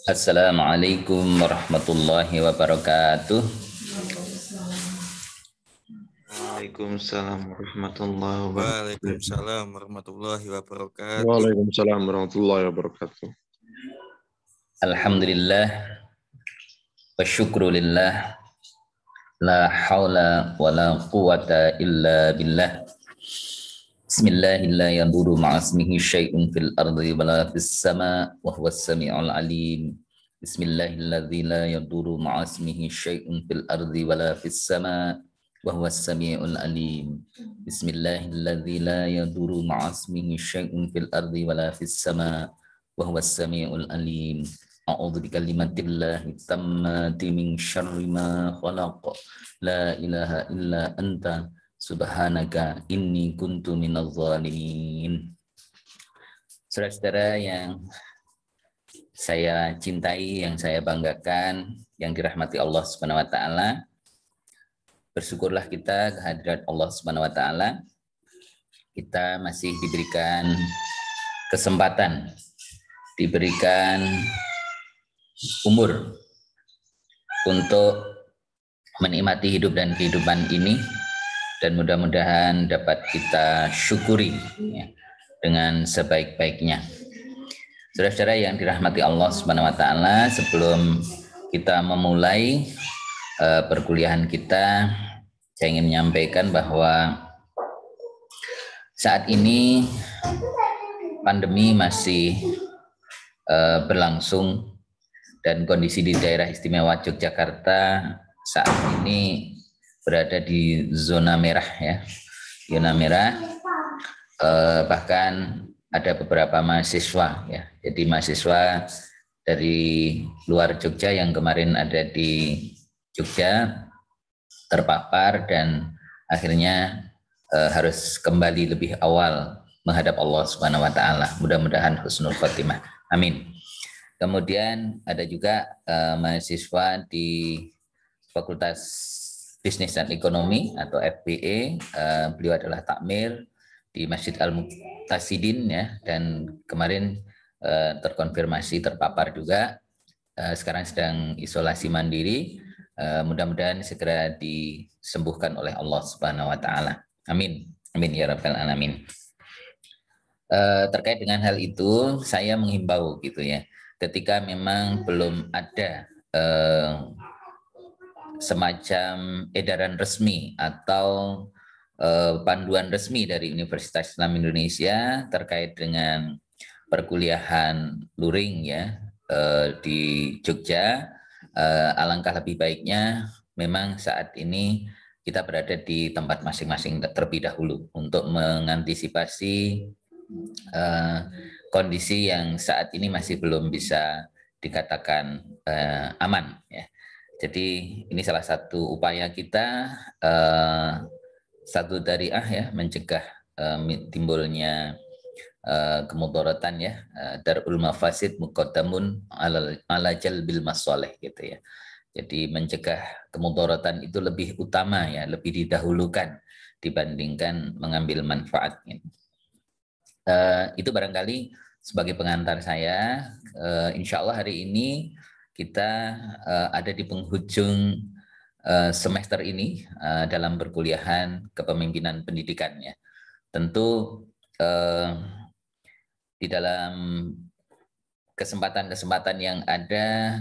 Assalamualaikum warahmatullahi wabarakatuh. Waalaikumsalam warahmatullahi wabarakatuh. Waalaikumsalam warahmatullahi wabarakatuh. Waalaikumsalam warahmatullahi wabarakatuh. Alhamdulillah wa syukrulillah, la haula wa la quwata illa billah. Bismillah, la yadurru ma'asmihi syai'un fil ardi wa la fis sama' wa huwas sami'ul alim. Bismillahilladzi la yadurru ma'asmihi syai'un fil ardi wa la fis sama' wa huwas sami'ul alim. Bismillahilladzi la yadurru ma'asmihi syai'un fil ardi wa la fis sama' wa huwas sami'ul alim. A'udzu bikalimatillahit tammati min syarri ma khalaq. La ilaha illa anta subhanaka inni kuntu minadz zalimin. Saudara-saudara yang saya cintai, yang saya banggakan, yang dirahmati Allah Subhanahu wa taala, bersyukurlah kita kehadirat Allah Subhanahu wa taala. Kita masih diberikan kesempatan, diberikan umur untuk menikmati hidup dan kehidupan ini, dan mudah-mudahan dapat kita syukuri ya, dengan sebaik-baiknya. Saudara-saudara yang dirahmati Allah Subhanahu wa taala, sebelum kita memulai perkuliahan kita, saya ingin menyampaikan bahwa saat ini pandemi masih berlangsung, dan kondisi di daerah istimewa Yogyakarta saat ini berada di zona merah ya, zona merah. Bahkan ada beberapa mahasiswa ya, jadi mahasiswa dari luar Jogja yang kemarin ada di Jogja terpapar dan akhirnya harus kembali lebih awal menghadap Allah Subhanahu wa taala. Mudah-mudahan husnul khotimah. Amin. Kemudian ada juga mahasiswa di Fakultas Bisnis dan Ekonomi atau FBE. Beliau adalah takmir di Masjid Al-Muqtasidin ya, dan kemarin terkonfirmasi terpapar juga. Sekarang sedang isolasi mandiri. Mudah-mudahan segera disembuhkan oleh Allah Subhanahu wa taala. Amin. Amin ya rabbal alamin. Terkait dengan hal itu, saya menghimbau gitu ya, ketika memang belum ada semacam edaran resmi atau panduan resmi dari Universitas Islam Indonesia terkait dengan perkuliahan luring ya di Jogja, alangkah lebih baiknya memang saat ini kita berada di tempat masing-masing terlebih dahulu untuk mengantisipasi kondisi yang saat ini masih belum bisa dikatakan aman ya. Jadi ini salah satu upaya kita, satu dariah ya, mencegah timbulnya kemudaratan ya. Darul mafasid muqaddamun ala jalbil masalih gitu ya. Jadi mencegah kemudaratan itu lebih utama ya, lebih didahulukan dibandingkan mengambil manfaat. Itu barangkali sebagai pengantar saya. Insya Allah hari ini kita ada di penghujung semester ini dalam perkuliahan kepemimpinan pendidikan ya. Tentu di dalam kesempatan-kesempatan yang ada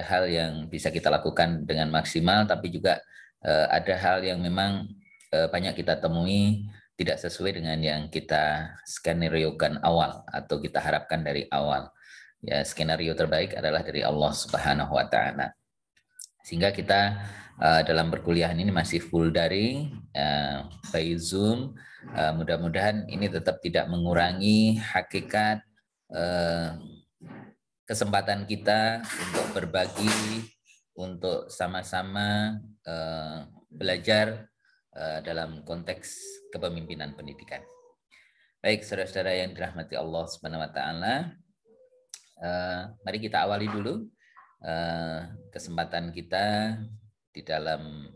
hal yang bisa kita lakukan dengan maksimal, tapi juga ada hal yang memang banyak kita temui tidak sesuai dengan yang kita skenariokan awal atau kita harapkan dari awal. Ya, skenario terbaik adalah dari Allah Subhanahu wa taala. Sehingga kita dalam perkuliahan ini masih full daring by Zoom. Mudah-mudahan ini tetap tidak mengurangi hakikat kesempatan kita untuk berbagi, untuk sama-sama belajar dalam konteks kepemimpinan pendidikan. Baik, saudara-saudara yang dirahmati Allah Subhanahu wa taala, mari kita awali dulu kesempatan kita di dalam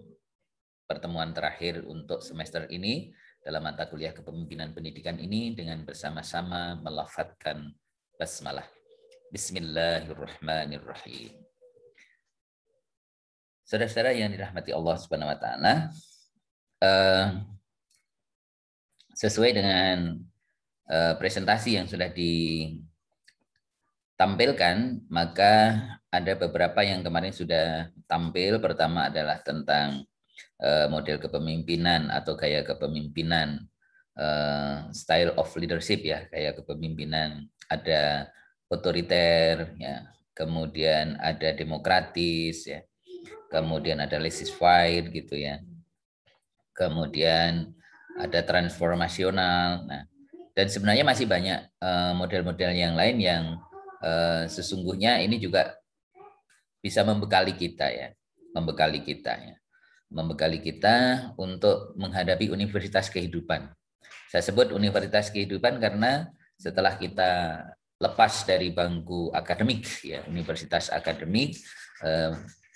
pertemuan terakhir untuk semester ini dalam mata kuliah kepemimpinan pendidikan ini dengan bersama-sama melafadzkan basmalah. Bismillahirrahmanirrahim. Saudara-saudara yang dirahmati Allah Subhanahu wa taala, sesuai dengan presentasi yang sudah ditampilkan, maka ada beberapa yang kemarin sudah tampil. Pertama adalah tentang model kepemimpinan atau gaya kepemimpinan, style of leadership ya, gaya kepemimpinan. Ada otoriter ya, kemudian ada demokratis ya, kemudian ada laissez-faire gitu ya, kemudian ada transformasional. Nah, dan sebenarnya masih banyak model-model yang lain yang sesungguhnya ini juga bisa membekali kita ya, membekali kita untuk menghadapi universitas kehidupan. Saya sebut universitas kehidupan karena setelah kita lepas dari bangku akademik ya, universitas akademik,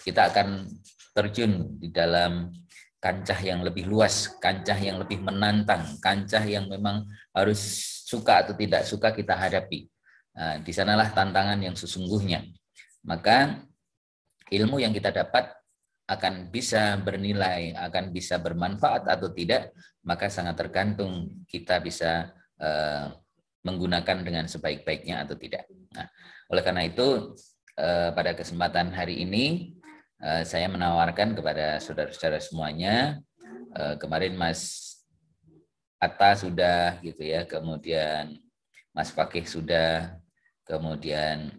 kita akan terjun di dalam kancah yang lebih luas, kancah yang lebih menantang, kancah yang memang harus suka atau tidak suka kita hadapi. Nah, di sanalah tantangan yang sesungguhnya. Maka ilmu yang kita dapat akan bisa bernilai, akan bisa bermanfaat atau tidak, maka sangat tergantung kita bisa menggunakan dengan sebaik-baiknya atau tidak. Nah, oleh karena itu, pada kesempatan hari ini, saya menawarkan kepada saudara-saudara semuanya, kemarin Mas Atta sudah gitu ya, kemudian Mas Fakih sudah, kemudian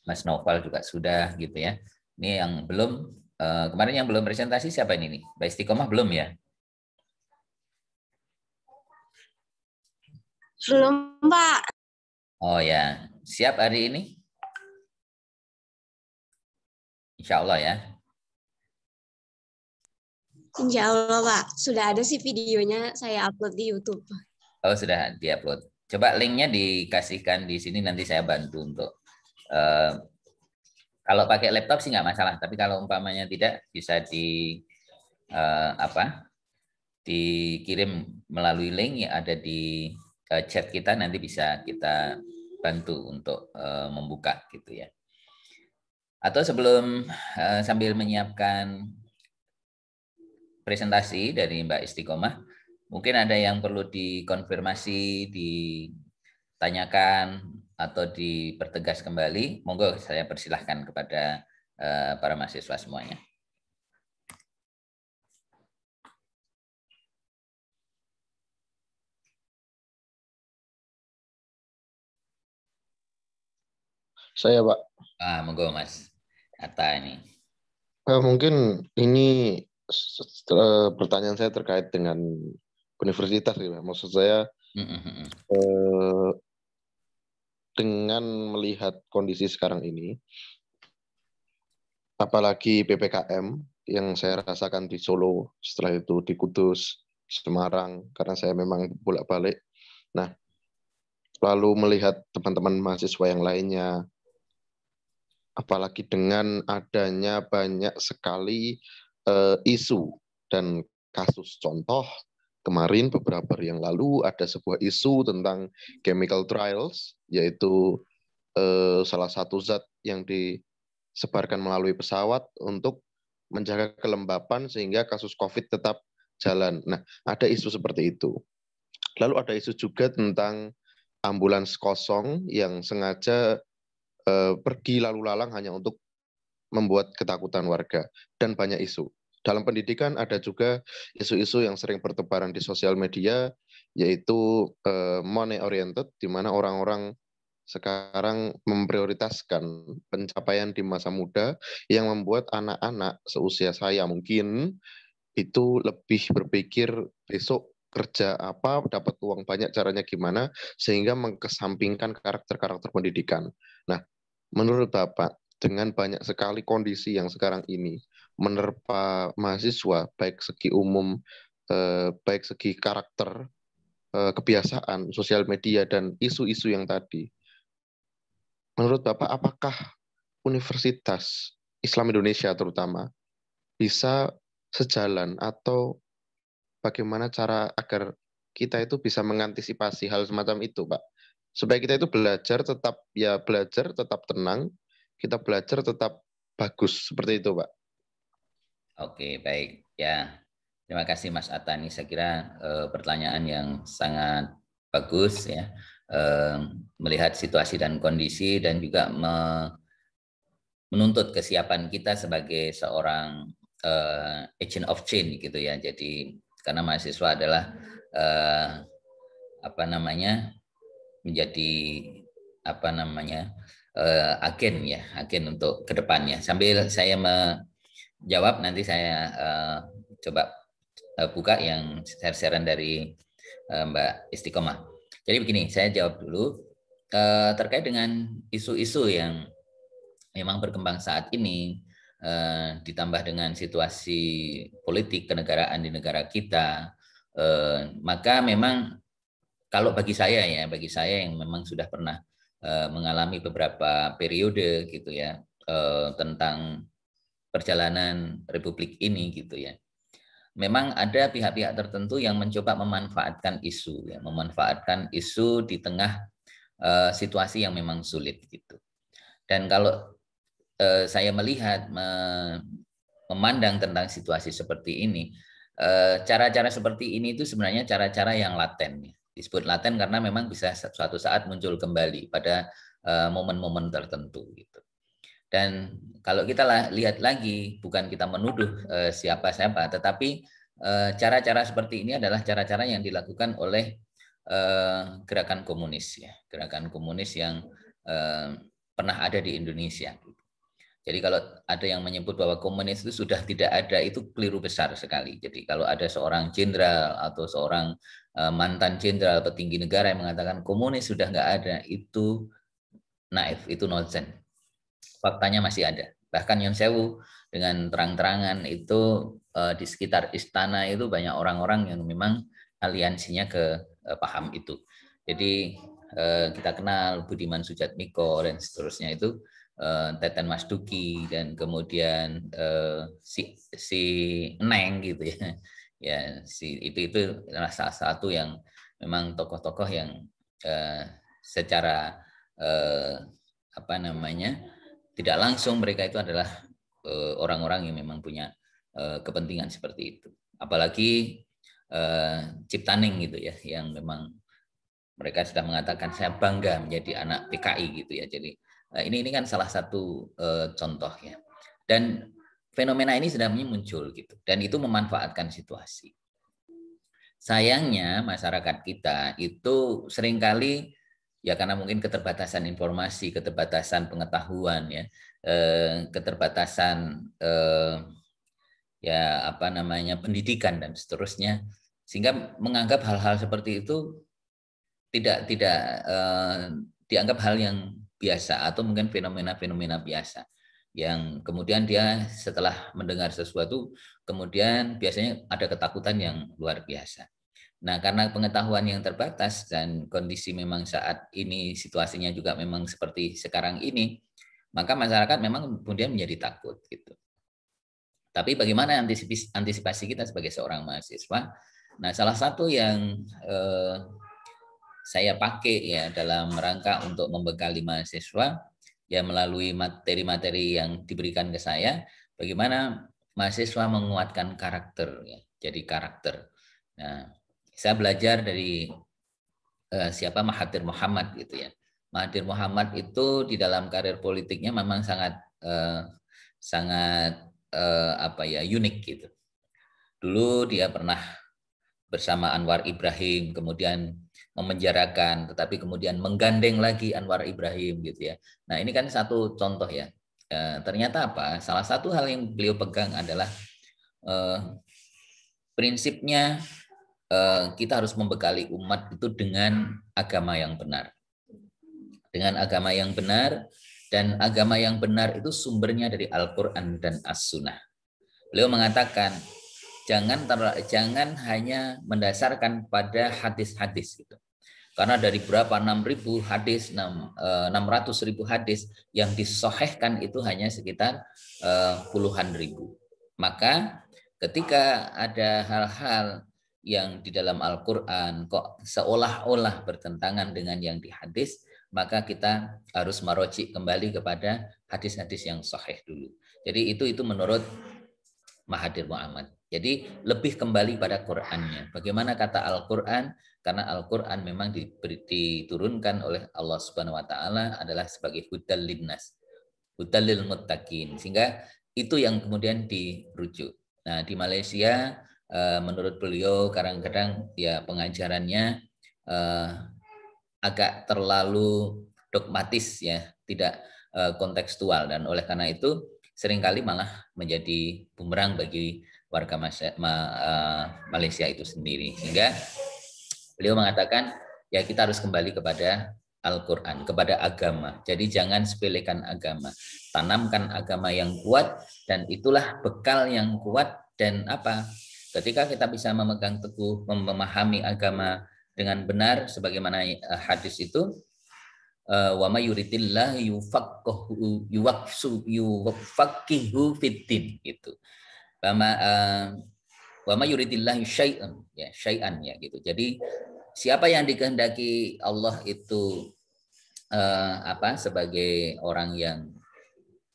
Mas Noval juga sudah gitu ya. Ini yang belum, kemarin yang belum presentasi siapa ini nih? Mbak Istiqomah belum ya? Belum, Pak. Oh ya, siap hari ini? Insya Allah ya. Insya Allah, Pak. Sudah ada sih videonya, saya upload di YouTube. Oh, sudah diupload. Coba linknya dikasihkan di sini, nanti saya bantu untuk kalau pakai laptop sih nggak masalah, tapi kalau umpamanya tidak, bisa dikirim melalui link yang ada di chat kita, nanti bisa kita bantu untuk membuka gitu ya. Atau sebelum sambil menyiapkan presentasi dari Mbak Istiqomah, mungkin ada yang perlu dikonfirmasi, ditanyakan, atau dipertegas kembali. Monggo saya persilahkan kepada para mahasiswa semuanya. Saya, Pak. Monggo Mas Atta ini. Mungkin ini pertanyaan saya terkait dengan universitas, ya. Maksud saya dengan melihat kondisi sekarang ini, apalagi PPKM yang saya rasakan di Solo, setelah itu di Kudus, Semarang, karena saya memang bolak-balik. Nah, lalu melihat teman-teman mahasiswa yang lainnya, apalagi dengan adanya banyak sekali isu dan kasus. Contoh, kemarin beberapa hari yang lalu ada sebuah isu tentang chemical trials, yaitu salah satu zat yang disebarkan melalui pesawat untuk menjaga kelembapan sehingga kasus COVID tetap jalan. Nah, ada isu seperti itu. Lalu ada isu juga tentang ambulans kosong yang sengaja pergi lalu lalang hanya untuk membuat ketakutan warga, dan banyak isu. Dalam pendidikan ada juga isu-isu yang sering bertebaran di sosial media, yaitu money oriented, di mana orang-orang sekarang memprioritaskan pencapaian di masa muda yang membuat anak-anak seusia saya mungkin itu lebih berpikir besok kerja apa, dapat uang banyak, caranya gimana, sehingga mengesampingkan karakter-karakter pendidikan. Nah, menurut Bapak, dengan banyak sekali kondisi yang sekarang ini menerpa mahasiswa, baik segi umum, baik segi karakter, kebiasaan, sosial media, dan isu-isu yang tadi, menurut Bapak, apakah Universitas Islam Indonesia terutama bisa sejalan atau bagaimana cara agar kita itu bisa mengantisipasi hal semacam itu, Pak. Supaya kita itu belajar tetap tenang, kita belajar tetap bagus seperti itu, Pak. Oke, baik. Ya, terima kasih Mas Atani. Saya kira pertanyaan yang sangat bagus ya, melihat situasi dan kondisi dan juga menuntut kesiapan kita sebagai seorang agent of change gitu ya. Jadi karena mahasiswa adalah menjadi agen ya, agen untuk kedepannya. Sambil saya menjawab, nanti saya coba buka yang share-sharean dari Mbak Istiqomah. Jadi begini, saya jawab dulu terkait dengan isu-isu yang memang berkembang saat ini, ditambah dengan situasi politik kenegaraan di negara kita, maka memang kalau bagi saya yang memang sudah pernah mengalami beberapa periode gitu ya, tentang perjalanan Republik ini gitu ya, memang ada pihak-pihak tertentu yang mencoba memanfaatkan isu di tengah situasi yang memang sulit gitu. Dan kalau saya melihat memandang tentang situasi seperti ini, cara-cara seperti ini itu sebenarnya cara-cara yang laten. Disebut laten karena memang bisa suatu saat muncul kembali pada momen-momen tertentu gitu. Dan kalau kita lihat lagi, bukan kita menuduh siapa-siapa, tetapi cara-cara seperti ini adalah cara-cara yang dilakukan oleh gerakan komunis ya, gerakan komunis yang pernah ada di Indonesia. Jadi kalau ada yang menyebut bahwa komunis itu sudah tidak ada, itu keliru besar sekali. Jadi kalau ada seorang jenderal atau seorang mantan jenderal petinggi negara yang mengatakan komunis sudah nggak ada, itu naif, itu nonsen. Faktanya masih ada. Bahkan Yon Sewu dengan terang-terangan itu di sekitar istana itu banyak orang-orang yang memang aliansinya ke paham itu. Jadi kita kenal Budiman Sujatmiko dan seterusnya itu, Teten Mas Duki, dan kemudian si Neng gitu ya. Ya, itu adalah salah satu yang memang tokoh-tokoh yang secara tidak langsung mereka itu adalah orang-orang yang memang punya kepentingan seperti itu. Apalagi Ciptaning gitu ya, yang memang mereka sudah mengatakan saya bangga menjadi anak PKI gitu ya. Jadi ini kan salah satu contoh ya. Dan fenomena ini sudah muncul gitu, dan itu memanfaatkan situasi. Sayangnya masyarakat kita itu seringkali ya karena mungkin keterbatasan informasi, keterbatasan pengetahuan ya, keterbatasan pendidikan dan seterusnya, sehingga menganggap hal-hal seperti itu tidak dianggap hal yang biasa atau mungkin fenomena-fenomena biasa, yang kemudian dia setelah mendengar sesuatu kemudian biasanya ada ketakutan yang luar biasa. Nah, karena pengetahuan yang terbatas dan kondisi memang saat ini situasinya juga memang seperti sekarang ini, maka masyarakat memang kemudian menjadi takut gitu. Tapi bagaimana antisipasi kita sebagai seorang mahasiswa? Nah, salah satu yang saya pakai ya dalam rangka untuk membekali mahasiswa ya melalui materi-materi yang diberikan ke saya, bagaimana mahasiswa menguatkan karakter ya, jadi karakter. Nah, saya belajar dari Mahathir Mohamad gitu ya. Mahathir Mohamad itu di dalam karir politiknya memang sangat unik gitu. Dulu dia pernah bersama Anwar Ibrahim, kemudian memenjarakan, tetapi kemudian menggandeng lagi Anwar Ibrahim gitu ya. Nah, ini kan satu contoh ya. Ternyata apa? Salah satu hal yang beliau pegang adalah prinsipnya kita harus membekali umat itu dengan agama yang benar. Dengan agama yang benar, dan agama yang benar itu sumbernya dari Al-Quran dan As-Sunnah. Beliau mengatakan, jangan hanya mendasarkan pada hadis-hadis gitu. Karena dari berapa 6.000 hadis, 600.000 hadis yang disohehkan itu hanya sekitar puluhan ribu. Maka ketika ada hal-hal yang di dalam Al-Quran kok seolah-olah bertentangan dengan yang di hadis, maka kita harus merujuk kembali kepada hadis-hadis yang sahih dulu. Jadi itu menurut Mahathir Muhammad. Jadi lebih kembali pada Qur'annya. Bagaimana kata Al-Quran? Karena Al-Quran memang diturunkan oleh Allah Subhanahu Wa Taala adalah sebagai hudal linnas, hudal lil muttaqin. Sehingga itu yang kemudian dirujuk. Nah di Malaysia menurut beliau kadang-kadang ya pengajarannya agak terlalu dogmatis ya, tidak kontekstual, dan oleh karena itu seringkali malah menjadi bumerang bagi warga Malaysia itu sendiri. Sehingga beliau mengatakan ya kita harus kembali kepada Al-Quran, kepada agama. Jadi jangan sepelekan agama, tanamkan agama yang kuat, dan itulah bekal yang kuat. Dan apa? Ketika kita bisa memegang teguh, memahami agama dengan benar, sebagaimana hadis itu, wa may yuridillahu yufaqihu fiddin, gitu. Wa may yuridillahu syai'an, ya syai'an ya gitu. Jadi siapa yang dikehendaki Allah itu sebagai orang yang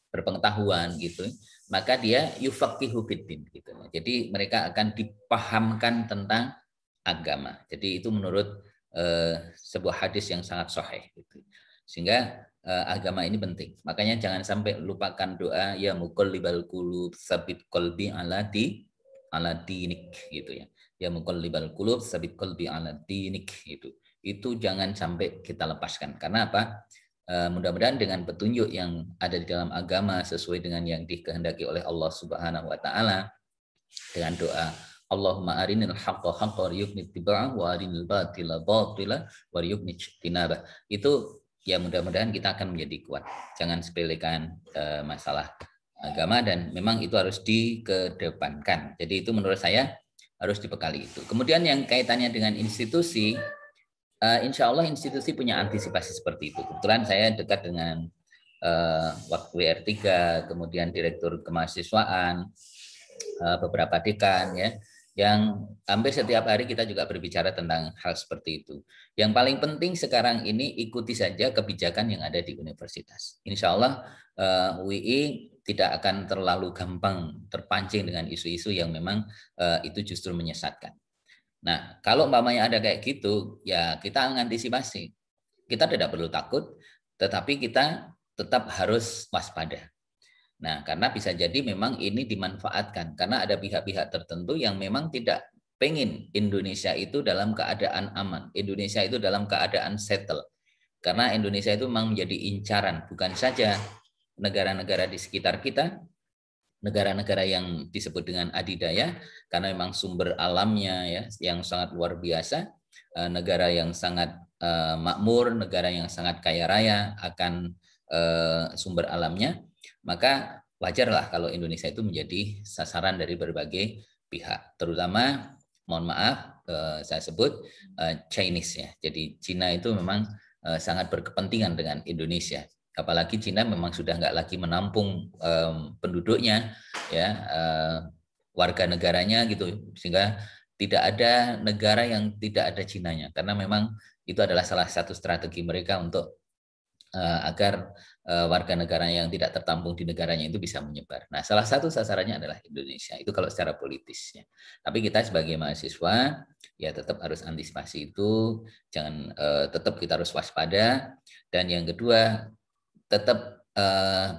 berpengetahuan gitu, maka dia yufaqihu fiddin gitu. Jadi mereka akan dipahamkan tentang agama. Jadi itu menurut sebuah hadis yang sangat sahih gitu. Sehingga agama ini penting. Makanya jangan sampai lupakan doa ya muqallibal qulub tsabit qalbi ala dinik gitu ya. Ya muqallibal qulub tsabit qalbi ala dinik gitu. Itu jangan sampai kita lepaskan. Karena apa? Mudah-mudahan dengan petunjuk yang ada di dalam agama sesuai dengan yang dikehendaki oleh Allah Subhanahu Wa Taala, dengan doa Allahumma arinil haqqa haqqan warzuqni ittiba'ah wa arinil batila batila warzuqni ijtinabah. Itu ya mudah-mudahan kita akan menjadi kuat. Jangan sepelekan masalah agama, dan memang itu harus dikedepankan. Jadi itu menurut saya harus dibekali itu. Kemudian yang kaitannya dengan institusi, insya Allah institusi punya antisipasi seperti itu. Kebetulan saya dekat dengan waktu WR3, kemudian direktur kemahasiswaan, beberapa dekan ya, yang hampir setiap hari kita juga berbicara tentang hal seperti itu. Yang paling penting sekarang ini ikuti saja kebijakan yang ada di universitas. Insya Allah UI tidak akan terlalu gampang terpancing dengan isu-isu yang memang itu justru menyesatkan. Nah, kalau umpamanya ada kayak gitu, ya kita mengantisipasi. Kita tidak perlu takut, tetapi kita tetap harus waspada. Nah, karena bisa jadi memang ini dimanfaatkan. Karena ada pihak-pihak tertentu yang memang tidak pengen Indonesia itu dalam keadaan aman. Indonesia itu dalam keadaan settle. Karena Indonesia itu memang menjadi incaran, bukan saja negara-negara di sekitar kita, negara-negara yang disebut dengan adidaya, karena memang sumber alamnya ya yang sangat luar biasa, negara yang sangat makmur, negara yang sangat kaya raya akan sumber alamnya, maka wajarlah kalau Indonesia itu menjadi sasaran dari berbagai pihak, terutama mohon maaf saya sebut Chinese ya. Jadi Cina itu memang sangat berkepentingan dengan Indonesia. Apalagi Cina memang sudah nggak lagi menampung penduduknya, ya warga negaranya gitu, sehingga tidak ada negara yang tidak ada Cinanya, karena memang itu adalah salah satu strategi mereka untuk agar warga negara yang tidak tertampung di negaranya itu bisa menyebar. Nah, salah satu sasarannya adalah Indonesia. Itu kalau secara politisnya. Tapi kita sebagai mahasiswa ya tetap harus antisipasi itu, jangan tetap kita harus waspada, dan yang kedua tetap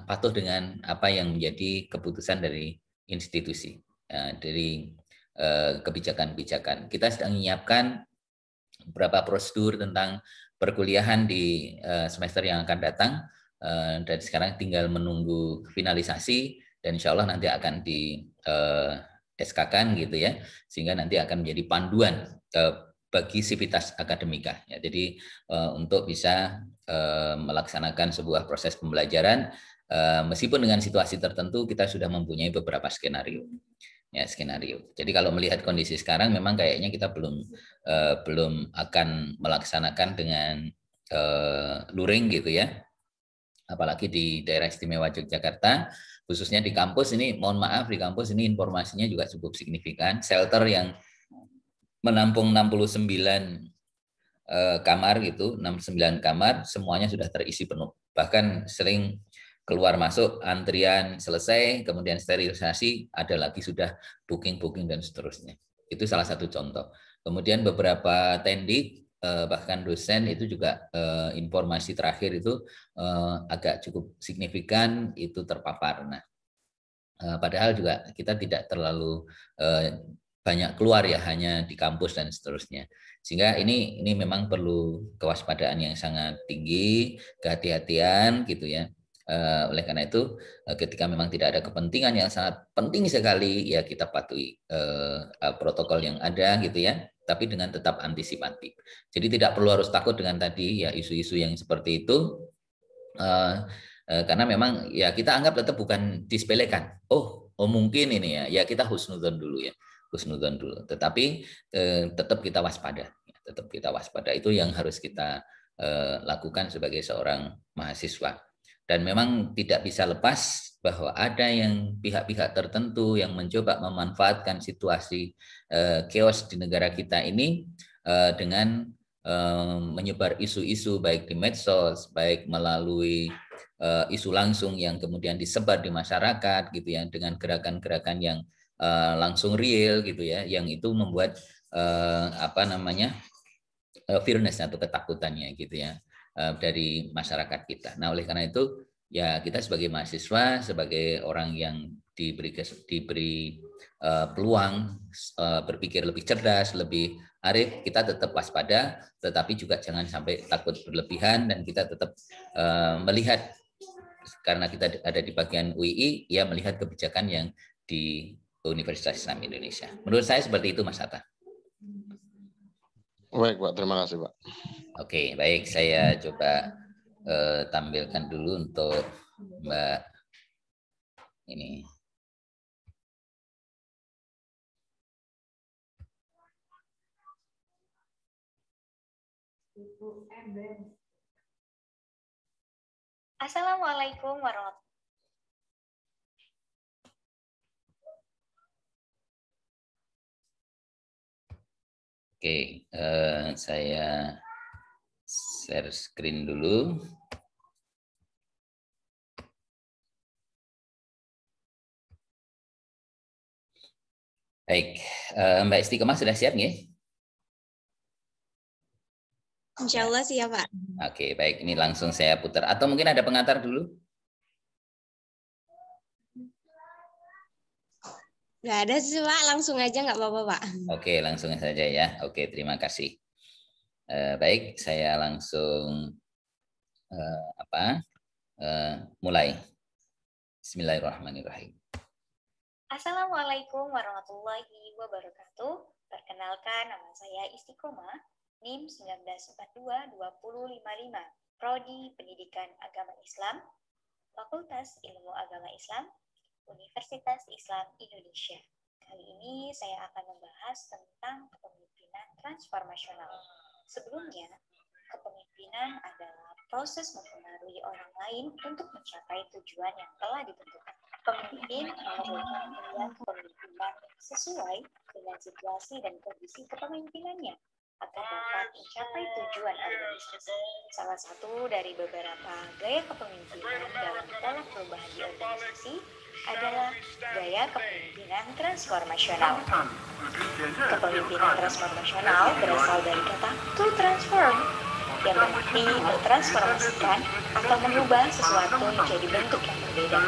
patuh dengan apa yang menjadi keputusan dari institusi, dari kebijakan-kebijakan. Kita sedang menyiapkan beberapa prosedur tentang perkuliahan di semester yang akan datang, dan sekarang tinggal menunggu finalisasi, dan insya Allah nanti akan di SK-kan gitu ya, sehingga nanti akan menjadi panduan bagi sivitas akademika. Ya, jadi untuk bisa melaksanakan sebuah proses pembelajaran, meskipun dengan situasi tertentu kita sudah mempunyai beberapa skenario. Ya, skenario. Jadi kalau melihat kondisi sekarang memang kayaknya kita belum akan melaksanakan dengan luring gitu ya. Apalagi di daerah istimewa Yogyakarta, khususnya di kampus ini, mohon maaf, di kampus ini informasinya juga cukup signifikan. Shelter yang menampung 69 kamar gitu, 69 kamar semuanya sudah terisi penuh. Bahkan sering keluar masuk antrian selesai, kemudian sterilisasi, ada lagi sudah booking dan seterusnya. Itu salah satu contoh. Kemudian beberapa tendik bahkan dosen itu juga informasi terakhir itu agak cukup signifikan itu terpapar. Nah, padahal juga kita tidak terlalu banyak keluar ya, hanya di kampus dan seterusnya. Sehingga ini memang perlu kewaspadaan yang sangat tinggi, kehati-hatian gitu ya. Oleh karena itu ketika memang tidak ada kepentingan yang sangat penting sekali ya kita patuhi protokol yang ada gitu ya, tapi dengan tetap antisipatif. Jadi tidak perlu harus takut dengan tadi ya isu-isu yang seperti itu, karena memang ya kita anggap tetap bukan disepelekan. Oh mungkin ini ya kita husnudzon dulu ya. Husnudzon dulu, tetapi tetap kita waspada, itu yang harus kita lakukan sebagai seorang mahasiswa. Dan memang tidak bisa lepas bahwa ada yang pihak-pihak tertentu yang mencoba memanfaatkan situasi chaos di negara kita ini dengan menyebar isu-isu baik di medsos, baik melalui isu langsung yang kemudian disebar di masyarakat gitu ya, dengan gerakan-gerakan yang langsung real gitu ya, yang itu membuat fearness atau ketakutannya gitu ya dari masyarakat kita. Nah, oleh karena itu ya kita sebagai mahasiswa, sebagai orang yang diberi peluang berpikir lebih cerdas, lebih arif, kita tetap waspada, tetapi juga jangan sampai takut berlebihan, dan kita tetap melihat, karena kita ada di bagian UI, ya melihat kebijakan yang di Universitas Islam Indonesia. Menurut saya seperti itu, Mas Hatta. Baik, Pak. Terima kasih, Pak. Oke, baik. Saya coba tampilkan dulu untuk Mbak ini. Assalamualaikum warahmatullahi. Oke, saya share screen dulu. Baik, Mbak Istiqomah sudah siap nggih? Insya Allah siap, Pak. Oke, baik. Ini langsung saya putar. Atau mungkin ada pengantar dulu? Nggak ada sih, Pak. Langsung aja nggak apa-apa, Pak. Oke, langsung saja ya. Oke, terima kasih. Baik, saya langsung mulai. Bismillahirrahmanirrahim. Assalamualaikum warahmatullahi wabarakatuh. Perkenalkan, nama saya Istiqomah, NIM 1942-2055, Prodi Pendidikan Agama Islam, Fakultas Ilmu Agama Islam, Universitas Islam Indonesia. Kali ini saya akan membahas tentang kepemimpinan transformasional. Sebelumnya, kepemimpinan adalah proses mempengaruhi orang lain untuk mencapai tujuan yang telah ditentukan. Pemimpin harus melihat kepemimpinan sesuai dengan situasi dan kondisi kepemimpinannya agar dapat mencapai tujuan organisasi. Salah satu dari beberapa gaya kepemimpinan dalam pola perubahan di organisasi adalah gaya kepemimpinan transformasional. Kepemimpinan transformasional berasal dari kata to transform, yang berarti mentransformasikan atau mengubah sesuatu menjadi bentuk yang berbeda.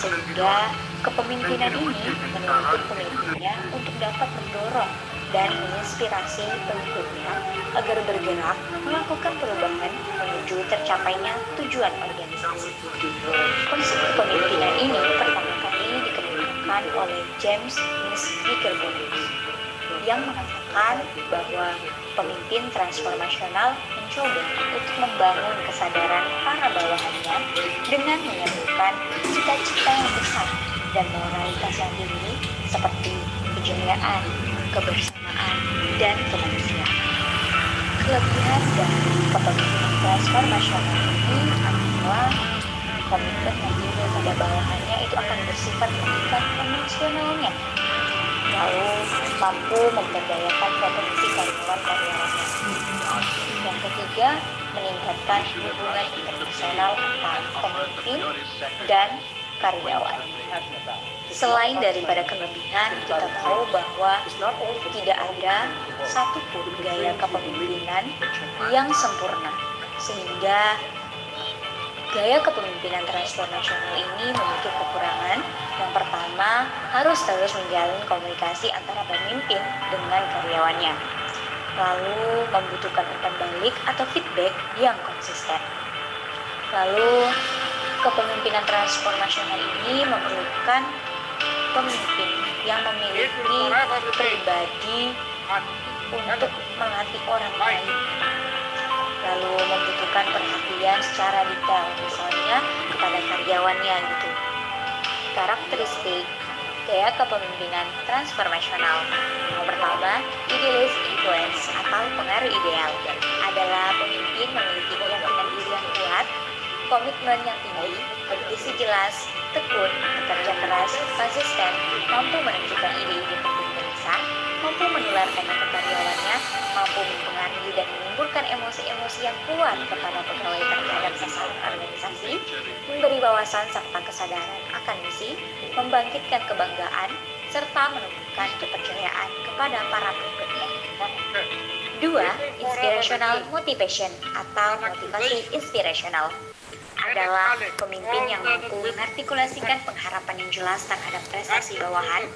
Sehingga kepemimpinan ini menuntut pemimpinnya untuk dapat mendorong dan menginspirasi pengikutnya agar bergerak melakukan perubahan menuju tercapainya tujuan organisasi. Konsep kepemimpinan ini pertama kali dikemukakan oleh James Nickerbonius yang mengatakan bahwa pemimpin transformasional mencoba untuk membangun kesadaran para bawahannya dengan menyatukan cita-cita yang besar dan moralitas yang tinggi seperti kejayaan, kebersamaan, dan kemanusiaan. Kelebihan dari kepemimpinan transformasional ini adalah komitmen yang timbul pada bawahannya itu akan bersifat mengikat emosionalnya. lalu mampu memberdayakan potensi karyawan-karyawannya. Yang ketiga, meningkatkan hubungan interpersonal antara pemimpin dan karyawan. Selain daripada kelebihan, kita tahu bahwa tidak ada satupun gaya kepemimpinan yang sempurna, sehingga gaya kepemimpinan transformasional ini memiliki kekurangan. Yang pertama, harus terus menjalin komunikasi antara pemimpin dengan karyawannya, lalu membutuhkan umpan balik atau feedback yang konsisten. Lalu, kepemimpinan transformasional ini memerlukan pemimpin yang memiliki pribadi untuk melatih orang lain, lalu membutuhkan perhatian secara detail, misalnya kepada karyawannya gitu. Karakteristik gaya kepemimpinan transformasional. Yang pertama, idealis influence atau pengaruh ideal adalah pemimpin memiliki keyakinan diri yang kuat, komitmen yang tinggi, visi jelas, tekun, bekerja keras, konsisten, mampu menunjukkan ide-ide penting dan besar, mampu menularkannya ke karyawannya, mampu mempengaruhi dan menimbulkan emosi-emosi yang kuat kepada pegawai terhadap sasaran organisasi, memberi wawasan serta kesadaran akan misi, membangkitkan kebanggaan, serta menumbuhkan kepercayaan kepada para pengikutnya. 2. Inspirational motivation atau motivasi inspirasional adalah pemimpin yang mampu mengartikulasikan pengharapan yang jelas terhadap prestasi bawahan,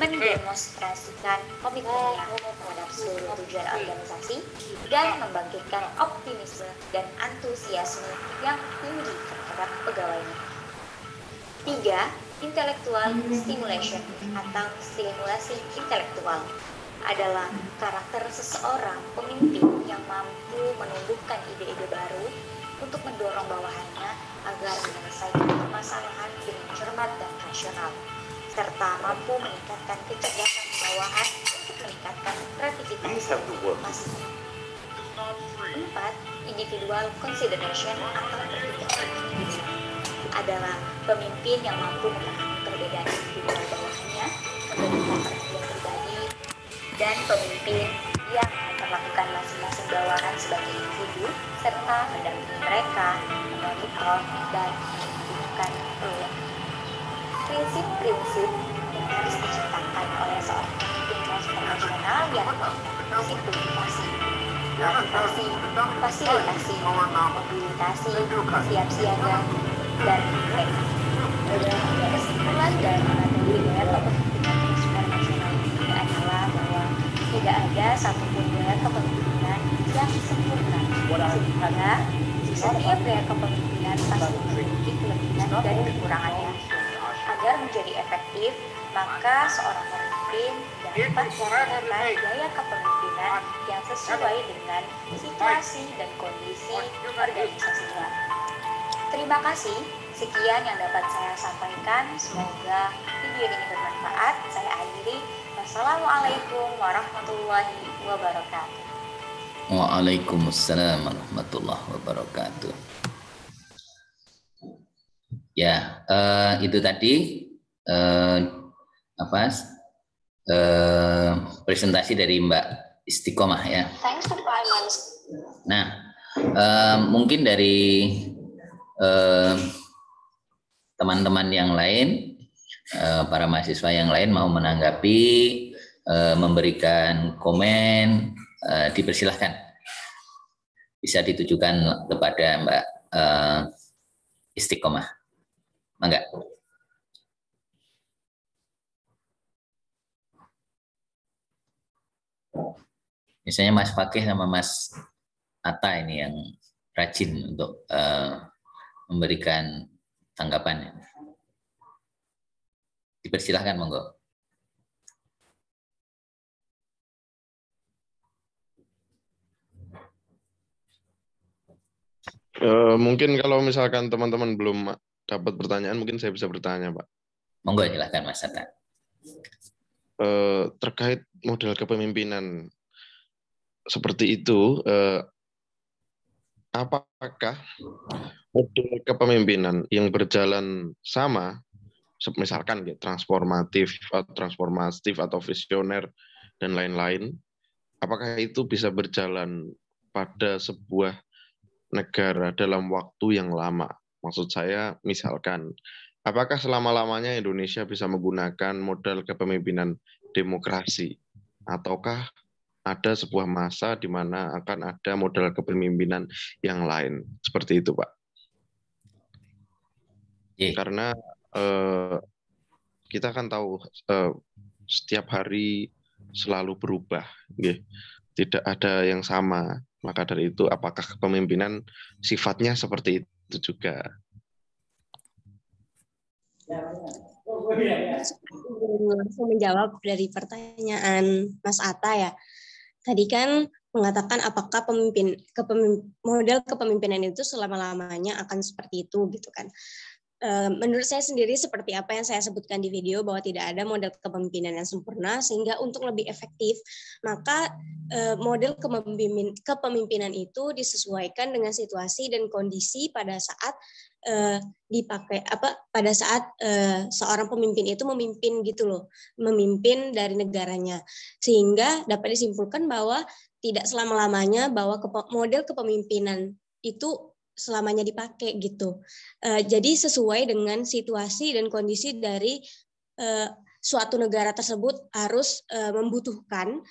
mendemonstrasikan komitmennya terhadap seluruh tujuan organisasi, dan membangkitkan optimisme dan antusiasme yang tinggi terhadap pegawainya. 3. Intellectual stimulation atau stimulasi intelektual adalah karakter seseorang pemimpin yang mampu menumbuhkan ide-ide baru untuk mendorong bawahannya agar menyelesaikan permasalahan dengan cermat dan rasional, serta mampu meningkatkan kecerdasan bawahan untuk meningkatkan kreativitas masing-masing. 4. Individual consideration atau pertimbangan individu adalah pemimpin yang mampu memahami perbedaan individual bawahannya, memberikan perhatian pribadi, dan pemimpin yang memperlakukan masing-masing bawahan sebagai individu serta mendampingi mereka, memonitor, dan menentukan peluang. Prinsip-prinsip yang harus diciptakan oleh seorang pemimpin transformasional yang simplifikasi, motivasi, fasilitasi, mobilitasi, siap siaga, dan mereka. Kesimpulan dari materi gaya kepemimpinan transformasional ini adalah bahwa tidak ada satupun gaya kepemimpinan yang sempurna, sehingga setiap gaya kepemimpinan pasti memiliki kelebihan dan kekurangannya. Agar menjadi efektif, maka seorang pemimpin dapat menggunakan gaya kepemimpinan yang sesuai dengan situasi dan kondisi organisasinya. Terima kasih. Sekian yang dapat saya sampaikan. Semoga video ini bermanfaat. Saya akhiri. Wassalamualaikum warahmatullahi wabarakatuh. Waalaikumsalam warahmatullahi wabarakatuh. Ya, itu tadi presentasi dari Mbak Istiqomah ya. Nah, mungkin dari teman-teman yang lain, para mahasiswa yang lain mau menanggapi, memberikan komen, dipersilahkan. Bisa ditujukan kepada Mbak Istiqomah. Mangga. Misalnya Mas Fakih sama Mas Atta ini yang rajin untuk memberikan tanggapannya. Dipersilahkan, monggo. Mungkin kalau misalkan teman-teman belum dapat pertanyaan, mungkin saya bisa bertanya, Pak. Monggo, silahkan Mas Atta. Terkait model kepemimpinan seperti itu, apakah model kepemimpinan yang berjalan sama misalkan ya, transformatif atau visioner dan lain-lain, apakah itu bisa berjalan pada sebuah negara dalam waktu yang lama? Maksud saya, misalkan, apakah selama-lamanya Indonesia bisa menggunakan modal kepemimpinan demokrasi? Ataukah ada sebuah masa di mana akan ada modal kepemimpinan yang lain? Seperti itu, Pak. Karena kita kan tahu setiap hari selalu berubah, tidak ada yang sama. Maka dari itu, apakah kepemimpinan sifatnya seperti itu juga? Langsung menjawab dari pertanyaan Mas Atta ya. Tadi kan mengatakan apakah model kepemimpinan itu selama-lamanya akan seperti itu gitu kan. Menurut saya sendiri seperti apa yang saya sebutkan di video, bahwa tidak ada model kepemimpinan yang sempurna, sehingga untuk lebih efektif maka model kepemimpinan itu disesuaikan dengan situasi dan kondisi pada saat pada saat seorang pemimpin itu memimpin gitu loh, memimpin dari negaranya, sehingga dapat disimpulkan bahwa tidak selama-lamanya bahwa model kepemimpinan itu selamanya dipakai gitu. Jadi sesuai dengan situasi dan kondisi dari suatu negara tersebut harus membutuhkan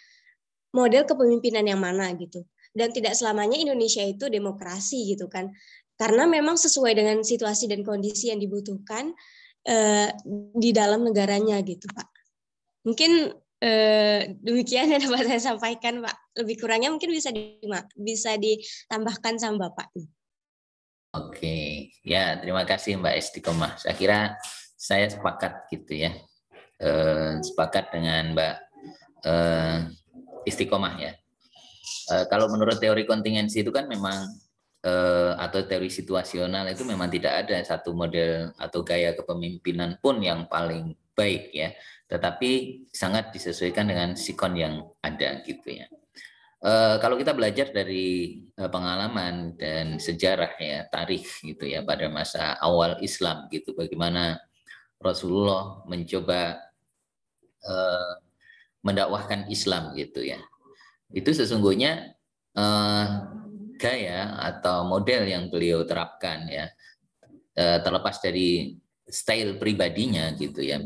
model kepemimpinan yang mana gitu. Dan tidak selamanya Indonesia itu demokrasi gitu kan. Karena memang sesuai dengan situasi dan kondisi yang dibutuhkan di dalam negaranya gitu, Pak. Mungkin demikian yang dapat saya sampaikan, Pak. Lebih kurangnya mungkin bisa ditambahkan sama Bapak. Oke, ya terima kasih Mbak Istiqomah. Saya kira saya sepakat gitu ya, sepakat dengan Mbak Istiqomah ya. Kalau menurut teori kontingensi itu kan memang atau teori situasional itu memang tidak ada satu model atau gaya kepemimpinan pun yang paling baik ya, tetapi sangat disesuaikan dengan sikon yang ada gitu ya. Kalau kita belajar dari pengalaman dan sejarah ya, tarikh gitu ya, pada masa awal Islam gitu, bagaimana Rasulullah mencoba mendakwahkan Islam gitu ya, itu sesungguhnya gaya atau model yang beliau terapkan ya, terlepas dari style pribadinya gitu ya,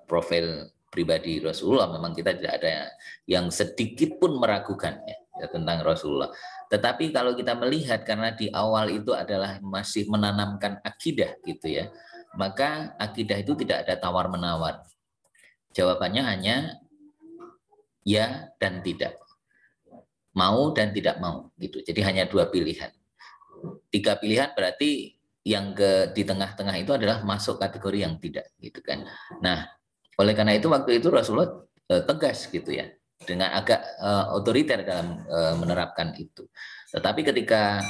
profil pribadi Rasulullah, memang kita tidak ada yang sedikit pun meragukan ya tentang Rasulullah. Tetapi kalau kita melihat karena di awal itu adalah masih menanamkan akidah gitu ya, maka akidah itu tidak ada tawar-menawar. Jawabannya hanya ya dan tidak, mau dan tidak mau gitu. Jadi hanya dua pilihan. Tiga pilihan berarti yang di tengah-tengah itu adalah masuk kategori yang tidak gitu kan. Nah, oleh karena itu waktu itu Rasulullah tegas gitu ya, dengan agak otoriter dalam menerapkan itu. Tetapi ketika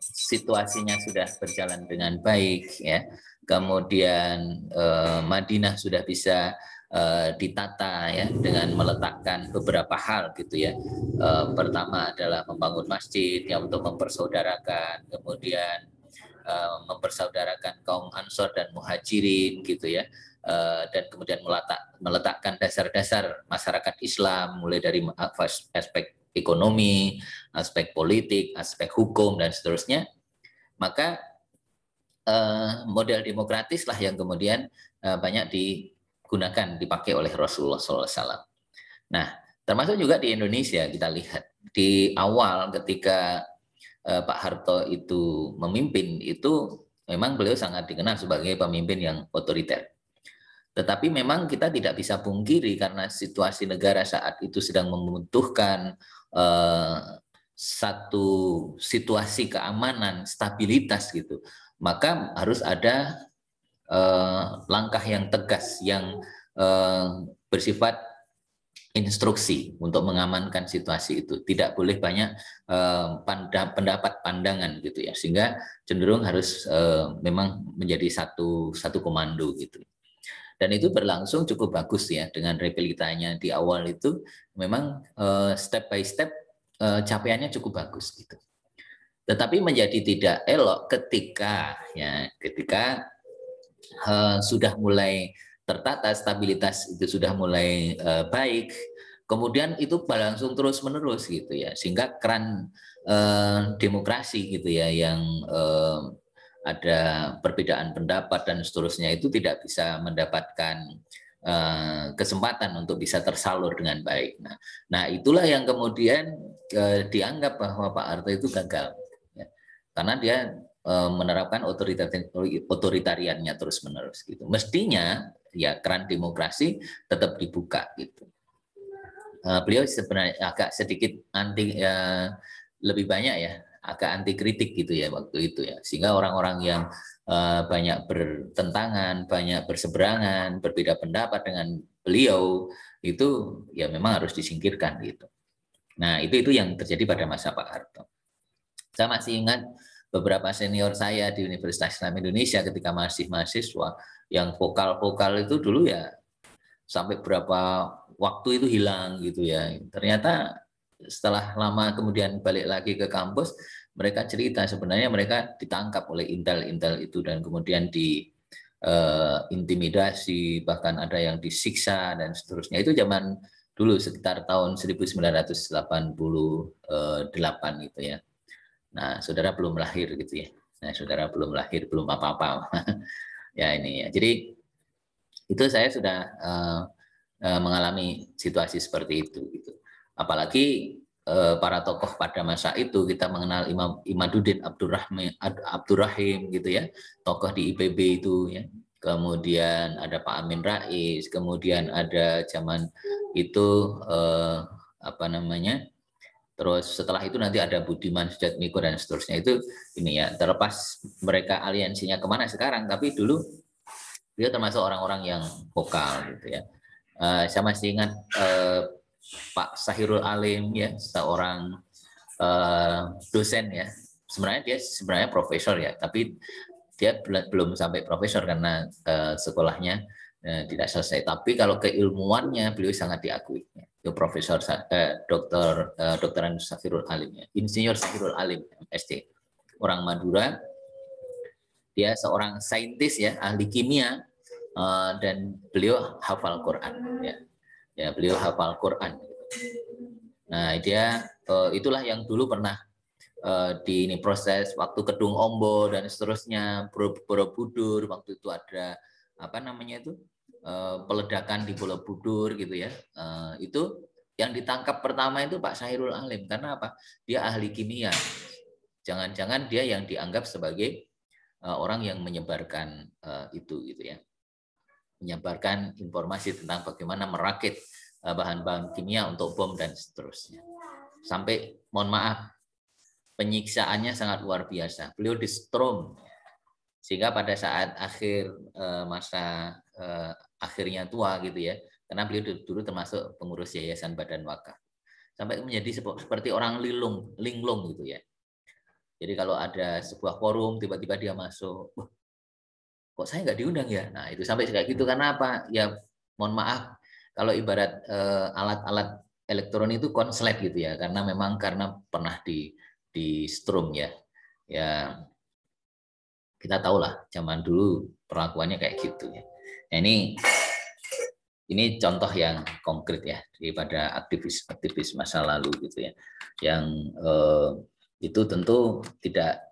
situasinya sudah berjalan dengan baik ya, kemudian Madinah sudah bisa ditata ya dengan meletakkan beberapa hal gitu ya. Pertama adalah membangun masjid yang untuk mempersaudarakan, kemudian mempersaudarakan kaum Ansor dan Muhajirin gitu ya. Dan kemudian meletakkan dasar-dasar masyarakat Islam mulai dari aspek ekonomi, aspek politik, aspek hukum dan seterusnya, maka model demokratis lah yang kemudian banyak digunakan, dipakai oleh Rasulullah SAW. Nah, termasuk juga di Indonesia kita lihat di awal ketika Pak Harto itu memimpin, itu memang beliau sangat dikenal sebagai pemimpin yang otoriter. Tetapi memang kita tidak bisa pungkiri karena situasi negara saat itu sedang membutuhkan satu situasi keamanan, stabilitas gitu. Maka harus ada langkah yang tegas yang bersifat instruksi untuk mengamankan situasi itu. Tidak boleh banyak pendapat pandangan gitu ya, sehingga cenderung harus memang menjadi satu komando gitu. Dan itu berlangsung cukup bagus ya, dengan replikanya di awal itu memang step by step capaiannya cukup bagus gitu. Tetapi menjadi tidak elok ketika sudah mulai tertata, stabilitas itu sudah mulai baik, kemudian itu berlangsung terus-menerus gitu ya, sehingga keran demokrasi gitu ya yang ada perbedaan pendapat dan seterusnya itu tidak bisa mendapatkan kesempatan untuk bisa tersalur dengan baik. Nah itulah yang kemudian dianggap bahwa Pak Harto itu gagal, ya. Karena dia menerapkan otoritariannya terus-menerus gitu. Mestinya ya keran demokrasi tetap dibuka gitu. Beliau sebenarnya agak sedikit anti, lebih banyak ya, agak anti kritik gitu ya waktu itu ya, sehingga orang-orang yang banyak bertentangan, banyak berseberangan, berbeda pendapat dengan beliau itu ya memang harus disingkirkan gitu. Nah itu yang terjadi pada masa Pak Harto. Saya masih ingat beberapa senior saya di Universitas Islam Indonesia ketika masih mahasiswa yang vokal-vokal itu dulu ya sampai berapa waktu itu hilang gitu ya. Ternyata setelah lama kemudian balik lagi ke kampus, mereka cerita sebenarnya mereka ditangkap oleh intel-intel itu dan kemudian diintimidasi, bahkan ada yang disiksa dan seterusnya. Itu zaman dulu sekitar tahun 1988 gitu ya. Nah, saudara belum lahir gitu ya. Nah, saudara belum lahir, belum apa-apa. Ya ini ya. Jadi itu saya sudah mengalami situasi seperti itu gitu. Apalagi para tokoh pada masa itu kita mengenal Imaduddin Abdurrahim gitu ya, tokoh di IPB itu ya. Kemudian ada Pak Amin Rais, kemudian ada zaman itu apa namanya? Terus setelah itu nanti ada Budiman Sujatmiko dan seterusnya. Itu ini ya, terlepas mereka aliansinya kemana sekarang, tapi dulu dia termasuk orang-orang yang vokal gitu ya. Saya masih ingat Pak Sahirul Alim ya, seorang dosen ya. Sebenarnya profesor ya, tapi dia belum sampai profesor karena sekolahnya tidak selesai. Tapi kalau keilmuannya beliau sangat diakui. Itu Profesor Dr. Sahirul Alim ya, Insinyur Sahirul Alim MSc, orang Madura. Dia seorang saintis ya, ahli kimia, dan beliau hafal Quran ya. Ya, beliau hafal Quran. Nah, dia itulah yang dulu pernah di ini proses waktu Kedung Ombo dan seterusnya, Borobudur, waktu itu ada apa namanya itu peledakan di Borobudur gitu ya. Itu yang ditangkap pertama itu Pak Sahirul Alim karena apa? Dia ahli kimia. Jangan-jangan dia yang dianggap sebagai orang yang menyebarkan itu gitu ya. Menyebarkan informasi tentang bagaimana merakit bahan-bahan kimia untuk bom dan seterusnya. Sampai, mohon maaf, penyiksaannya sangat luar biasa. Beliau di-strom, sehingga pada saat akhir masa akhirnya tua gitu ya, karena beliau dulu termasuk pengurus Yayasan Badan Wakaf, sampai menjadi seperti orang linglung gitu ya. Jadi kalau ada sebuah forum, tiba-tiba dia masuk, kok saya nggak diundang ya? Nah itu sampai kayak gitu karena apa? Ya mohon maaf kalau ibarat alat-alat elektronik itu konslet gitu ya, karena memang karena pernah di strum ya. Ya kita tahu lah zaman dulu perlakuannya kayak gitu ya. Nah, ini contoh yang konkret ya daripada aktivis masa lalu gitu ya, yang itu tentu tidak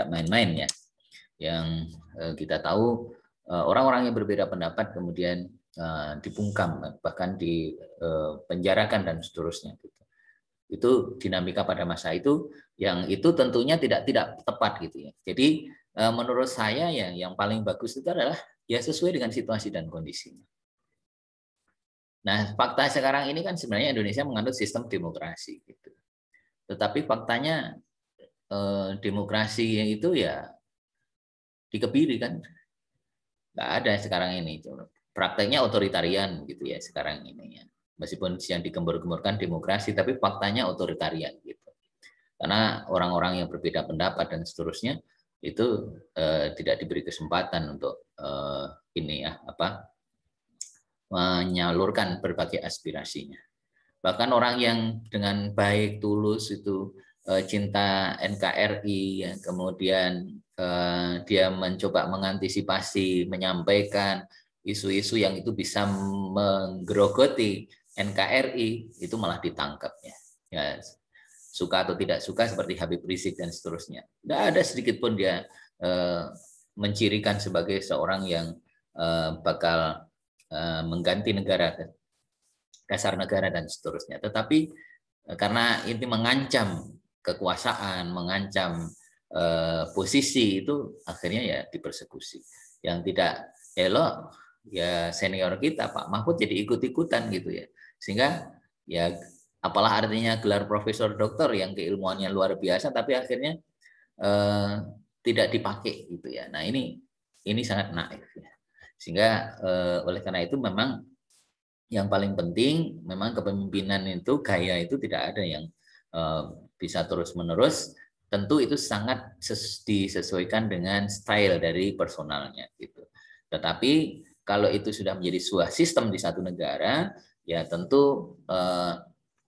main-main ya. Yang kita tahu orang-orang yang berbeda pendapat kemudian dibungkam, bahkan dipenjarakan dan seterusnya. Itu dinamika pada masa itu, yang itu tentunya tidak tepat gitu ya. Jadi menurut saya ya yang paling bagus itu adalah ya sesuai dengan situasi dan kondisinya. Nah fakta sekarang ini kan sebenarnya Indonesia menganut sistem demokrasi gitu. Tetapi faktanya demokrasi itu ya dikebiri kan, nggak ada sekarang ini. Prakteknya otoritarian gitu ya sekarang ini ya. Meskipun yang digembur-gemburkan demokrasi, tapi faktanya otoritarian gitu. Karena orang-orang yang berbeda pendapat dan seterusnya itu tidak diberi kesempatan untuk ini ya menyalurkan berbagai aspirasinya. Bahkan orang yang dengan baik tulus itu cinta NKRI, ya, kemudian dia mencoba mengantisipasi, menyampaikan isu-isu yang itu bisa menggerogoti NKRI, itu malah ditangkap ya. Ya, suka atau tidak suka seperti Habib Rizik dan seterusnya. Tidak ada sedikit pun dia mencirikan sebagai seorang yang bakal mengganti negara, dasar negara dan seterusnya. Tetapi karena ini mengancam kekuasaan, mengancam posisi, itu akhirnya ya dipersekusi. Yang tidak elok ya senior kita Pak Mahfud jadi ikut-ikutan gitu ya. Sehingga ya apalah artinya gelar profesor doktor yang keilmuannya luar biasa tapi akhirnya tidak dipakai gitu ya. Nah, ini sangat naif ya. Sehingga oleh karena itu memang yang paling penting memang kepemimpinan itu gaya itu tidak ada yang bisa terus-menerus. Tentu itu sangat disesuaikan dengan style dari personalnya gitu. Tetapi kalau itu sudah menjadi sebuah sistem di satu negara, ya tentu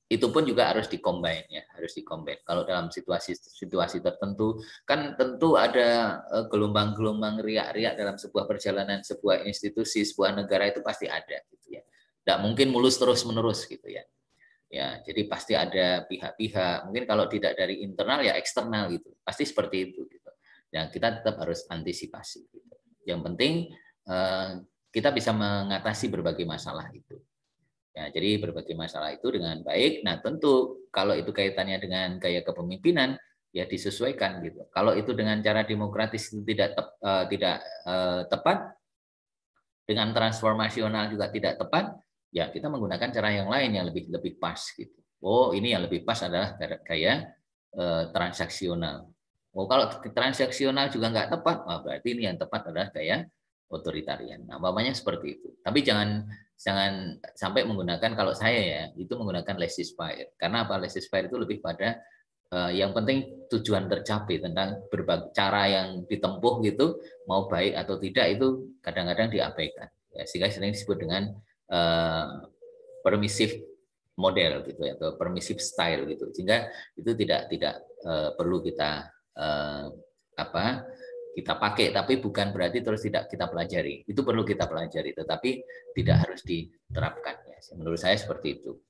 itu pun juga harus dikombin ya, harus dikombin. Kalau dalam situasi tertentu kan tentu ada gelombang-gelombang riak-riak dalam sebuah perjalanan sebuah institusi, sebuah negara itu pasti ada gitu ya. Tidak mungkin mulus terus-menerus gitu ya. Ya, jadi pasti ada pihak-pihak, mungkin kalau tidak dari internal ya eksternal gitu. Pasti seperti itu gitu. Ya, kita tetap harus antisipasi gitu. Yang penting kita bisa mengatasi berbagai masalah itu. Ya, jadi berbagai masalah itu dengan baik. Nah, tentu kalau itu kaitannya dengan gaya kepemimpinan ya disesuaikan gitu. Kalau itu dengan cara demokratis itu tidak tepat, dengan transformasional juga tidak tepat, ya kita menggunakan cara yang lain yang lebih pas gitu. Oh, ini yang lebih pas adalah gaya transaksional. Oh, kalau transaksional juga nggak tepat, berarti ini yang tepat adalah gaya otoritarian. Nah, umpamanya seperti itu. Tapi jangan sampai menggunakan, kalau saya ya itu menggunakan laissez-faire. Karena apa? Laissez-faire itu lebih pada yang penting tujuan tercapai, tentang berbagai cara yang ditempuh gitu, mau baik atau tidak itu kadang-kadang diabaikan. Ya, sehingga sering disebut dengan permissive model gitu ya, atau permissive style gitu. Sehingga itu tidak perlu kita kita pakai, tapi bukan berarti terus tidak kita pelajari. Itu perlu kita pelajari, tetapi tidak harus diterapkan. Ya. Menurut saya seperti itu.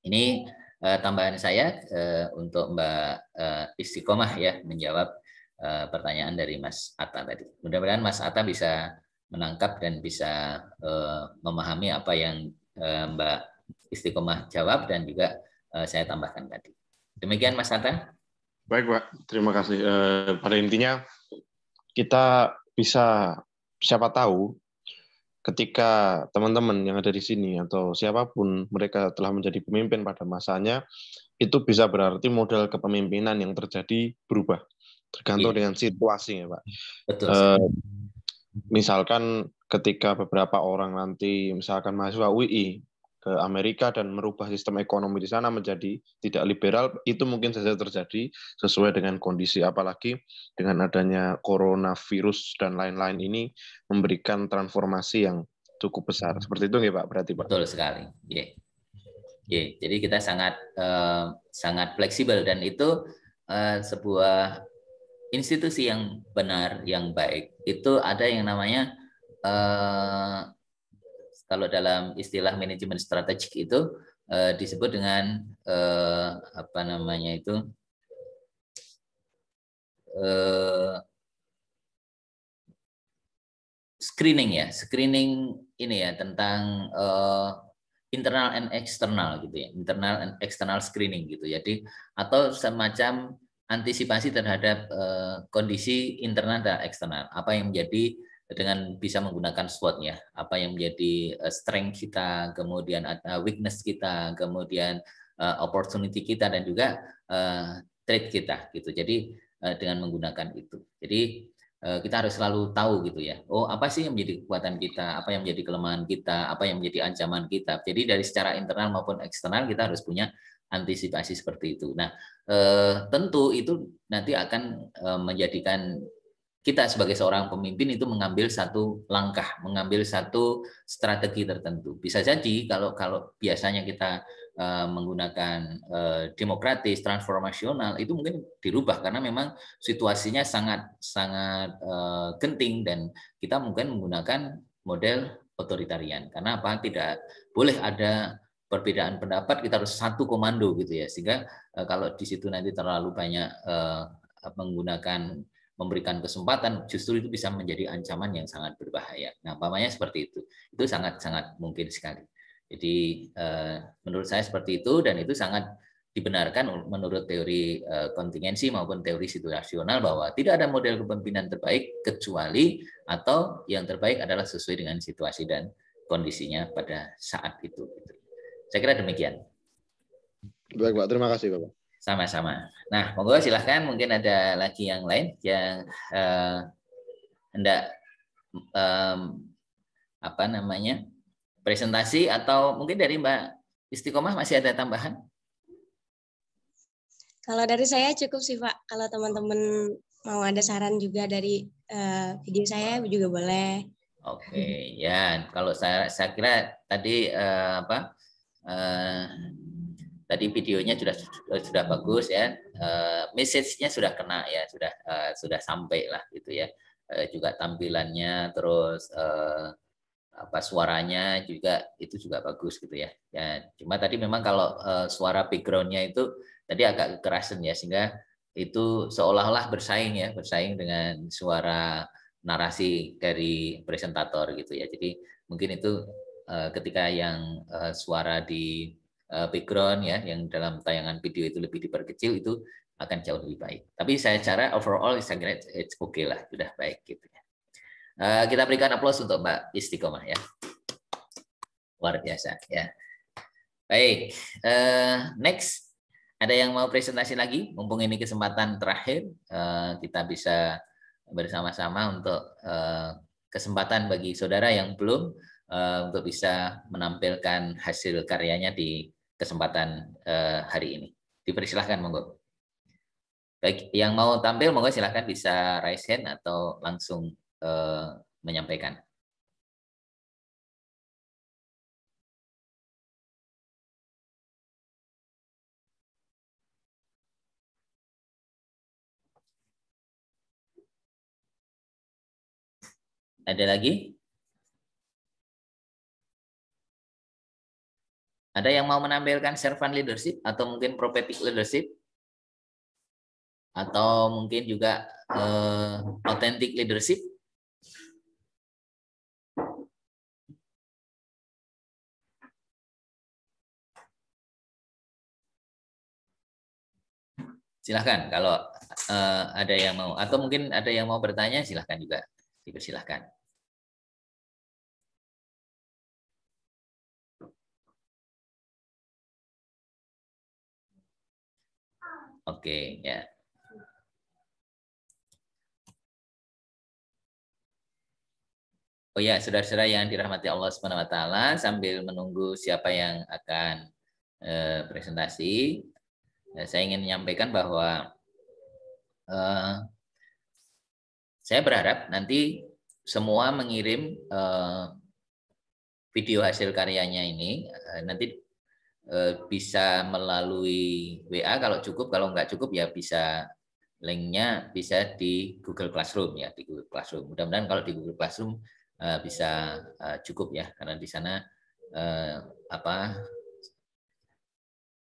Ini tambahan saya untuk Mbak Istiqomah ya menjawab pertanyaan dari Mas Atta tadi. Mudah-mudahan Mas Atta bisa menangkap dan bisa memahami apa yang Mbak Istiqomah jawab dan juga saya tambahkan tadi. Demikian Mas Atta. Baik Pak, terima kasih. Pada intinya kita bisa, siapa tahu ketika teman-teman yang ada di sini atau siapapun mereka telah menjadi pemimpin pada masanya, itu bisa berarti model kepemimpinan yang terjadi berubah tergantung dengan situasi ya Pak. Betul. Misalkan ketika beberapa orang nanti misalkan mahasiswa UI ke Amerika dan merubah sistem ekonomi di sana menjadi tidak liberal, itu mungkin saja terjadi sesuai dengan kondisi, apalagi dengan adanya coronavirus dan lain-lain ini memberikan transformasi yang cukup besar. Seperti itu nggak Pak? Berarti Pak? Betul sekali. Yeah. Yeah. Jadi kita sangat fleksibel dan itu sebuah institusi yang benar, yang baik. Itu ada yang namanya kalau dalam istilah manajemen strategik itu disebut dengan apa namanya itu screening ya, screening ini ya tentang internal and external gitu ya, internal and external screening gitu. Jadi atau semacam antisipasi terhadap kondisi internal dan eksternal. Apa yang menjadi dengan bisa menggunakan SWOT ya, apa yang menjadi strength kita, kemudian weakness kita, kemudian opportunity kita dan juga threat kita gitu. Jadi dengan menggunakan itu. Jadi kita harus selalu tahu gitu ya. Oh, apa sih yang menjadi kekuatan kita, apa yang menjadi kelemahan kita, apa yang menjadi ancaman kita. Jadi dari secara internal maupun eksternal kita harus punya antisipasi seperti itu. Nah, tentu itu nanti akan menjadikan kita sebagai seorang pemimpin itu mengambil satu langkah, mengambil satu strategi tertentu. Bisa jadi kalau biasanya kita menggunakan demokratis, transformasional, itu mungkin dirubah karena memang situasinya sangat genting dan kita mungkin menggunakan model otoritarian. Karena apa? Tidak boleh ada perbedaan pendapat, kita harus satu komando gitu ya. Sehingga kalau di situ nanti terlalu banyak memberikan kesempatan, justru itu bisa menjadi ancaman yang sangat berbahaya. Nah, umpamanya seperti itu. Itu sangat mungkin sekali. Jadi menurut saya seperti itu, dan itu sangat dibenarkan menurut teori kontingensi maupun teori situasional bahwa tidak ada model kepemimpinan terbaik kecuali atau yang terbaik adalah sesuai dengan situasi dan kondisinya pada saat itu. Saya kira demikian. Baik Pak, terima kasih Bapak. Sama-sama. Nah, monggo silahkan, mungkin ada lagi yang lain yang hendak presentasi, atau mungkin dari Mbak Istiqomah masih ada tambahan? Kalau dari saya cukup sih Pak. Kalau teman-teman mau ada saran juga dari video saya juga boleh. Oke, ya. Kalau saya kira tadi tadi videonya sudah bagus ya, message-nya sudah kena ya, sudah sampai lah gitu ya. Juga tampilannya, terus suaranya juga itu juga bagus gitu ya. Ya, cuma tadi memang kalau suara background-nya itu tadi agak kekerasan ya, sehingga itu seolah-olah bersaing dengan suara narasi dari presentator gitu ya. Jadi mungkin itu ketika yang suara di background ya, yang dalam tayangan video itu lebih diperkecil, itu akan jauh lebih baik. Tapi saya cara overall saya kira it's okay lah, sudah baik gitu ya. Kita berikan aplaus untuk Mbak Istiqomah ya, luar biasa ya. Baik, next, ada yang mau presentasi lagi? Mumpung ini kesempatan terakhir, kita bisa bersama-sama untuk kesempatan bagi saudara yang belum untuk bisa menampilkan hasil karyanya di kesempatan hari ini. Dipersilahkan, monggo. Baik, yang mau tampil monggo silahkan bisa raise hand atau langsung menyampaikan. Ada lagi? Ada yang mau menampilkan servant leadership atau mungkin prophetic leadership? Atau mungkin juga authentic leadership? Silahkan kalau ada yang mau, atau mungkin ada yang mau bertanya, silahkan juga, dipersilahkan. Oke, ya. Oh ya, saudara-saudara yang dirahmati Allah SWT, sambil menunggu siapa yang akan presentasi, saya ingin menyampaikan bahwa saya berharap nanti semua mengirim video hasil karyanya ini, nanti bisa melalui WA kalau cukup, kalau nggak cukup ya bisa linknya bisa di Google Classroom ya, di Google Classroom. Mudah-mudahan kalau di Google Classroom bisa cukup ya, karena di sana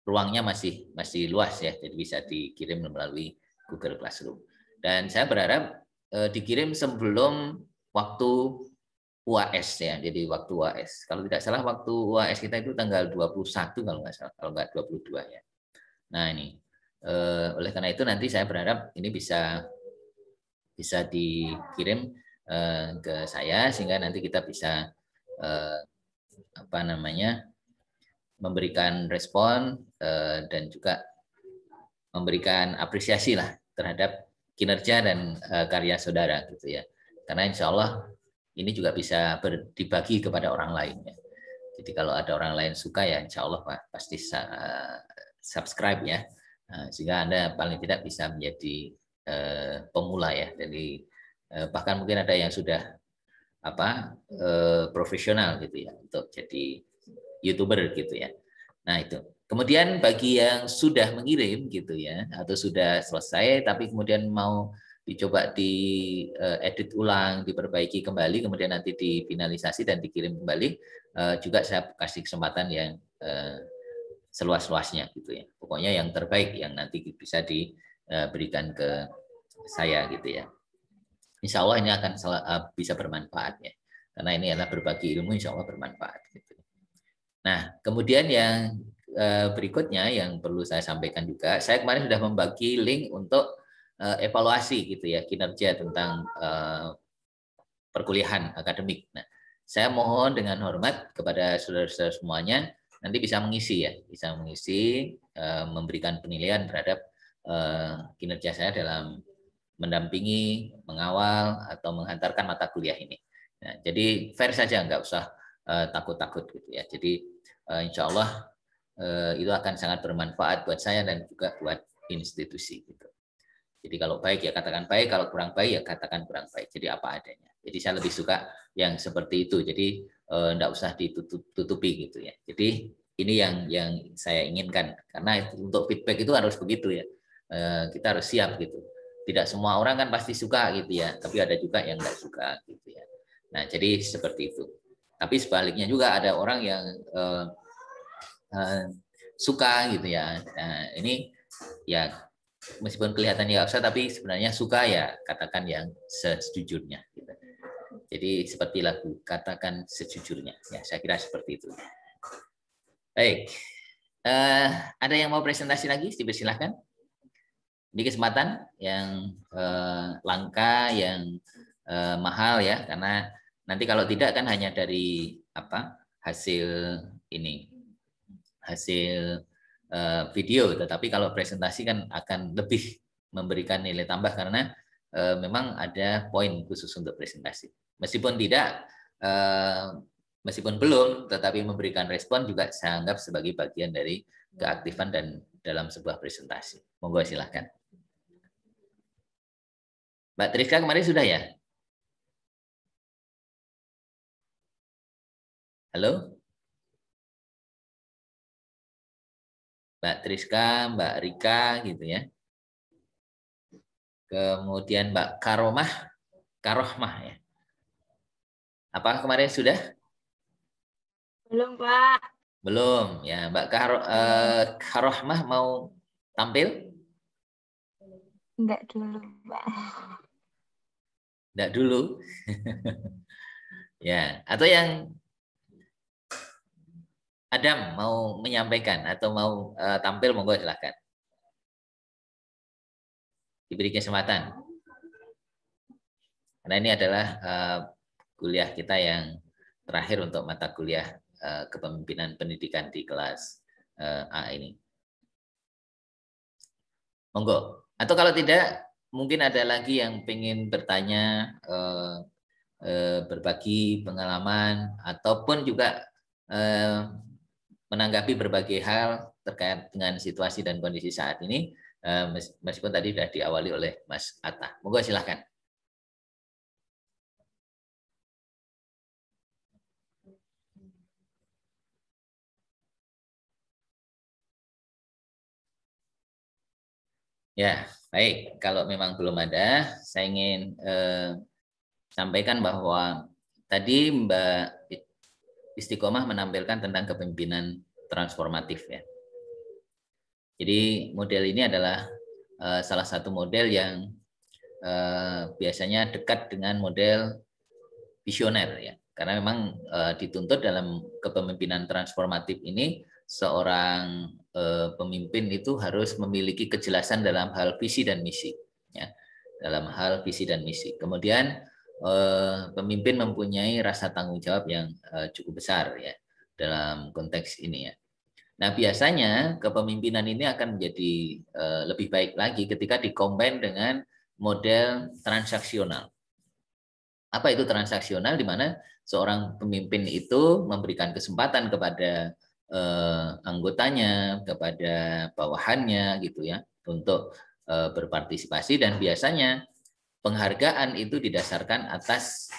ruangnya masih luas ya, jadi bisa dikirim melalui Google Classroom. Dan saya berharap dikirim sebelum waktu UAS ya, jadi waktu UAS. Kalau tidak salah waktu UAS kita itu tanggal 21 kalau nggak salah, kalau nggak 22 ya. Nah ini, oleh karena itu nanti saya berharap ini bisa dikirim ke saya, sehingga nanti kita bisa memberikan respon dan juga memberikan apresiasi lah terhadap kinerja dan karya saudara gitu ya. Karena insya Allah ini juga bisa dibagi kepada orang lain ya. Jadi kalau ada orang lain suka ya insya Allah pasti subscribe ya. Sehingga Anda paling tidak bisa menjadi pemula ya. Jadi bahkan mungkin ada yang sudah profesional gitu ya untuk jadi YouTuber gitu ya. Nah, itu. Kemudian bagi yang sudah mengirim gitu ya, atau sudah selesai tapi kemudian mau dicoba diedit ulang, diperbaiki kembali, kemudian nanti difinalisasi dan dikirim kembali, juga saya kasih kesempatan yang seluas-luasnya gitu ya. Pokoknya yang terbaik yang nanti bisa diberikan ke saya gitu ya. Insya Allah ini akan bisa bermanfaat ya. Karena ini adalah berbagi ilmu, insya Allah bermanfaat. Gitu. Nah, kemudian yang berikutnya yang perlu saya sampaikan juga, saya kemarin sudah membagi link untuk evaluasi gitu ya, kinerja tentang perkuliahan akademik. Nah, saya mohon dengan hormat kepada saudara-saudara semuanya, nanti bisa mengisi ya, bisa mengisi, memberikan penilaian terhadap kinerja saya dalam mendampingi, mengawal, atau menghantarkan mata kuliah ini. Nah, jadi fair saja, nggak usah takut-takut gitu ya. Jadi insya Allah itu akan sangat bermanfaat buat saya dan juga buat institusi gitu. Jadi kalau baik ya katakan baik, kalau kurang baik ya katakan kurang baik. Jadi apa adanya. Jadi saya lebih suka yang seperti itu. Jadi enggak usah ditutupi gitu ya. Jadi ini yang saya inginkan, karena untuk feedback itu harus begitu ya. Kita harus siap gitu. Tidak semua orang kan pasti suka gitu ya, tapi ada juga yang enggak suka gitu ya. Nah, jadi seperti itu. Tapi sebaliknya juga ada orang yang suka gitu ya. Nah, ini ya meskipun kelihatannya nggak usah, tapi sebenarnya suka ya katakan yang sejujurnya. Gitu. Jadi seperti lagu, katakan sejujurnya. Ya, saya kira seperti itu. Baik, ada yang mau presentasi lagi? Dipersilahkan. Ini kesempatan yang langka, yang mahal ya, karena nanti kalau tidak kan hanya dari hasil ini. Hasil video, tetapi kalau presentasi kan akan lebih memberikan nilai tambah karena memang ada poin khusus untuk presentasi. Meskipun tidak, meskipun belum, tetapi memberikan respon juga saya anggap sebagai bagian dari keaktifan dan dalam sebuah presentasi. Monggo silahkan. Mbak Triska kemarin sudah ya? Halo? Mbak Triska, Mbak Rika gitu ya. Kemudian Mbak Karohmah ya. Apa kemarin sudah? Belum, Pak. Belum ya. Mbak Karohmah mau tampil? Enggak dulu, Pak. Enggak dulu. Ya, atau yang Adam mau menyampaikan atau mau tampil, monggo silakan. Diberi kesempatan. Karena ini adalah kuliah kita yang terakhir untuk mata kuliah kepemimpinan pendidikan di kelas A ini. Monggo. Atau kalau tidak, mungkin ada lagi yang ingin bertanya, berbagi pengalaman, ataupun juga menanggapi berbagai hal terkait dengan situasi dan kondisi saat ini, meskipun tadi sudah diawali oleh Mas Atta. Monggo silahkan. Ya, baik. Kalau memang belum ada, saya ingin sampaikan bahwa tadi Mbak Istiqomah menampilkan tentang kepemimpinan transformatif ya. Jadi model ini adalah salah satu model yang biasanya dekat dengan model visioner ya. Karena memang dituntut dalam kepemimpinan transformatif ini seorang pemimpin itu harus memiliki kejelasan dalam hal visi dan misi ya. Dalam hal visi dan misi. Kemudian pemimpin mempunyai rasa tanggung jawab yang cukup besar ya dalam konteks ini ya. Nah, biasanya kepemimpinan ini akan menjadi lebih baik lagi ketika dikombin dengan model transaksional. Apa itu transaksional? Di mana seorang pemimpin itu memberikan kesempatan kepada anggotanya, kepada bawahannya gitu ya, untuk berpartisipasi, dan biasanya penghargaan itu didasarkan atas